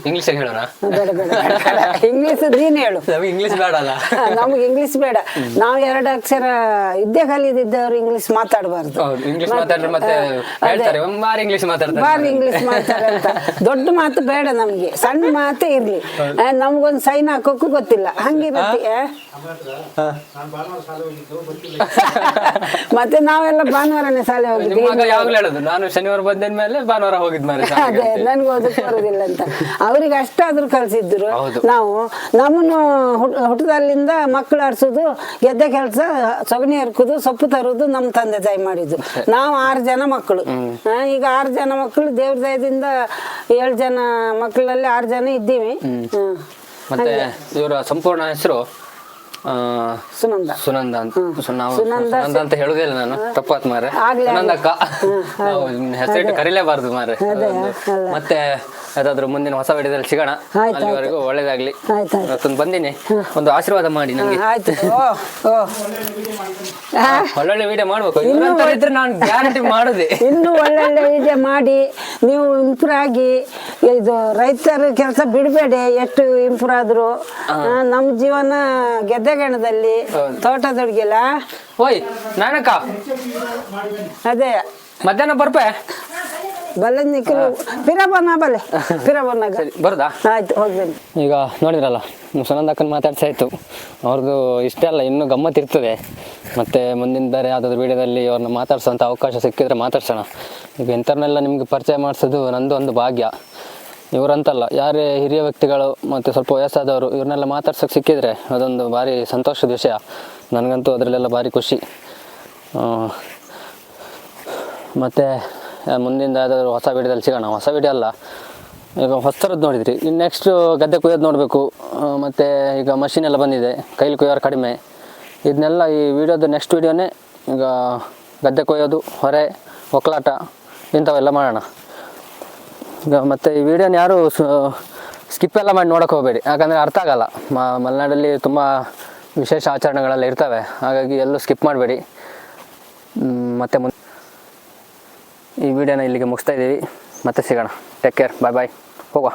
ಇಂಗ್ಲಿಷ್ ಹೇಳೋಣ? ಬೇಡ ಬೇಡ, ಇಂಗ್ಲಿಷ್ ನೀನ್ ಹೇಳು. ಇಂಗ್ಲಿಷ್ ಬೇಡಲ್ಲ, ನಮ್ಗೆ ಇಂಗ್ಲಿಷ್ ಬೇಡ. ನಾವು 2 ಅಕ್ಷರ ಇದ್ದೇ ಕಲಿದಿದ್ದವ್ರು ಇಂಗ್ಲಿಷ್ ಮಾತಾಡಬಾರ್ದು. ಇಂಗ್ಲಿಷ್ ಮಾತಾಡ್ರೆ ಮತ್ತೆ ಹೇಳ್ತಾರೆ ಬಾರಿ ಇಂಗ್ಲಿಷ್ ಮಾತಾಡ್ತಾರೆ ಅಂತ. ದೊಡ್ಡ ಮಾತು ಬೇಡ ನಮ್ಗೆ, ಸಣ್ಣ ಮಾತು ಇರ್ಲಿ. ನಮ್ಗೊಂದು ಸೈನ್ ಹಾಕೋಕ್ಕೂ ಗೊತ್ತಿಲ್ಲ, ಹಂಗಿರತ್ತೆ. ಮತ್ತೆ ನಾವೆಲ್ಲ ಭಾನುವಾರನೇ ಶಾಲೆ ಹೋಗಿದ್ವಿ. ಹೇಳುದು ನಾನು ಶನಿವಾರ ಬಂದ ಮೇಲೆ ಭಾನುವಾರ ಹೋಗಿದ್ ಮಾರೆ. ಅದೇ ನನ್ಗೆ ಓದಕ್ಕೆ ಬರುದಿಲ್ಲ ಅಂತ ಅವ್ರಿಗೆ ಅಷ್ಟಾದ್ರೂ ಕಲ್ಸಿದ್ರು. ನಾವು ನಮ್ಮನ್ನು ಹುಟ್ಟದಲ್ಲಿಂದ ಮಕ್ಕಳು ಆಡ್ಸೋದು, ಗೆದ್ದೆ ಕೆಲಸ, ಸಗಣಿ ಹರ್ಕೋದು, ಸೊಪ್ಪು ತರುದು ನಮ್ಮ ತಂದೆ ತಾಯಿ ಮಾಡಿದ್ದು. ನಾವು 6 ಜನ ಮಕ್ಕಳು. ಈಗ 6 ಜನ ಮಕ್ಕಳು, ದೇವ್ರ ದಯದಿಂದ 7 ಜನ ಮಕ್ಕಳಲ್ಲಿ 6 ಜನ ಇದ್ದೀವಿ. ಮತ್ತೆ ಇವರ ಸಂಪೂರ್ಣ ಹೆಸರು ಸುನಂದ ಅಂತ ಹೇಳುದಿಲ್ಲ ನಾನು, ತಪ್ಪಾತ್ ಮಾರೆ. ಸುನಂದಕ್ಕ ಹೆಸರಿಟ್ಟು ಕರೀಲೇಬಾರ್ದು ಮಾರೆ. ಮತ್ತೆ ಯಾವ್ದಾದ್ರು ಮುಂದಿನ ಹೊಸ ವಿಡಿಯೋದಲ್ಲಿ ಸಿಗೋಣ. ಅಲ್ಲಿವರೆಗೂ ಒಳ್ಳೇದಾಗ್ಲಿ. ಇವತ್ತೊಂದು ಬಂದಿನಿ, ಒಂದು ಆಶೀರ್ವಾದ ಮಾಡಿ ನಂಗೆ. ಒಳ್ಳೊಳ್ಳೆ ವಿಡಿಯೋ ಮಾಡ್ಬೇಕು, ನಾನು ಗ್ಯಾರಂಟಿ ಮಾಡುದೇ. ಇನ್ನು ಒಳ್ಳೊಳ್ಳೆ ವಿಡಿಯೋ ಮಾಡಿ ನೀವು ಇಂಪ್ರೂವ್ ಆಗಿ. ಇದು ರೈತರ ಕೆಲಸ ಬಿಡಬೇಡಿ, ಎಷ್ಟು ಇಂಪ್ರೂವ್ ಆದ್ರು. ನಮ್ಮ ಜೀವನ ಗೆದ್ದೆಗಣದಲ್ಲಿ, ತೋಟದೊಳಗೆಲ್ಲ. ಓಯ್ ನಾನಕ್ಕ ಅದೇ ಮಧ್ಯಾಹ್ನ ಬರ್ಪೆ ಬಲ್ಲ ಬರುದಾ? ಆಯ್ತು ಹೋಗ್ಬೇಡಿ. ಈಗ ನೋಡಿದ್ರಲ್ಲ, ಸುನಂದಕ್ಕನ ಮಾತಾಡ್ಸಾಯ್ತು. ಅವ್ರದ್ದು ಇಷ್ಟೇ ಅಲ್ಲ, ಇನ್ನೂ ಗಮ್ಮತ್ ಇರ್ತದೆ. ಮತ್ತು ಮುಂದಿನ ಬೇರೆ ಯಾವುದಾದ್ರು ವೀಡಿಯೋದಲ್ಲಿ ಅವ್ರನ್ನ ಮಾತಾಡ್ಸೋಂಥ ಅವಕಾಶ ಸಿಕ್ಕಿದ್ರೆ ಮಾತಾಡ್ಸೋಣ. ಈಗ ಇಂಥವ್ರನ್ನೆಲ್ಲ ನಿಮಗೆ ಪರಿಚಯ ಮಾಡಿಸೋದು ನಂದು ಒಂದು ಭಾಗ್ಯ. ಇವರಂತಲ್ಲ, ಯಾರೇ ಹಿರಿಯ ವ್ಯಕ್ತಿಗಳು ಮತ್ತು ಸ್ವಲ್ಪ ವಯಸ್ಸಾದವರು ಇವ್ರನ್ನೆಲ್ಲ ಮಾತಾಡ್ಸೋಕ್ಕೆ ಸಿಕ್ಕಿದರೆ ಅದೊಂದು ಭಾರಿ ಸಂತೋಷದ ವಿಷಯ. ನನಗಂತೂ ಅದರಲ್ಲೆಲ್ಲ ಭಾರಿ ಖುಷಿ. ಮತ್ತು ಮುಂದಿನ ಯಾವುದಾದ್ರು ಹೊಸ ವೀಡಿಯೋದಲ್ಲಿ ಸಿಗೋಣ. ಹೊಸ ವೀಡಿಯೋ ಅಲ್ಲ, ಈಗ ಹೊಸರದ್ದು ನೋಡಿದ್ರಿ, ಇನ್ನು ನೆಕ್ಸ್ಟು ಗದ್ದೆ ಕೊಯ್ಯೋದು ನೋಡಬೇಕು. ಮತ್ತು ಈಗ ಮಷಿನ್ ಎಲ್ಲ ಬಂದಿದೆ, ಕೈಲಿ ಕೊಯ್ಯೋರು ಕಡಿಮೆ. ಇದನ್ನೆಲ್ಲ ಈ ವಿಡಿಯೋದು ನೆಕ್ಸ್ಟ್ ವೀಡಿಯೋನೇ ಈಗ ಗದ್ದೆ ಕೊಯ್ಯೋದು, ಹೊರೆ, ಒಕ್ಕಲಾಟ ಇಂಥವೆಲ್ಲ ಮಾಡೋಣ. ಈಗ ಮತ್ತು ಈ ವಿಡಿಯೋನ ಯಾರು ಸ್ಕಿಪ್ ಎಲ್ಲ ಮಾಡಿ ನೋಡೋಕೆ ಹೋಗಬೇಡಿ, ಯಾಕಂದರೆ ಅರ್ಥ ಆಗಲ್ಲ. ಮಲೆನಾಡಲ್ಲಿ ತುಂಬ ವಿಶೇಷ ಆಚರಣೆಗಳೆಲ್ಲ ಇರ್ತವೆ, ಹಾಗಾಗಿ ಎಲ್ಲೂ ಸ್ಕಿಪ್ ಮಾಡಬೇಡಿ. ಮತ್ತು ಈ ವಿಡಿಯೋನ ಇಲ್ಲಿಗೆ ಮುಗಿಸ್ತಾ ಇದ್ದೀವಿ. ಮತ್ತೆ ಸಿಗೋಣ. ಟೇಕ್ ಕೇರ್, ಬಾಯ್ ಬಾಯ್, ಹೋಗುವ.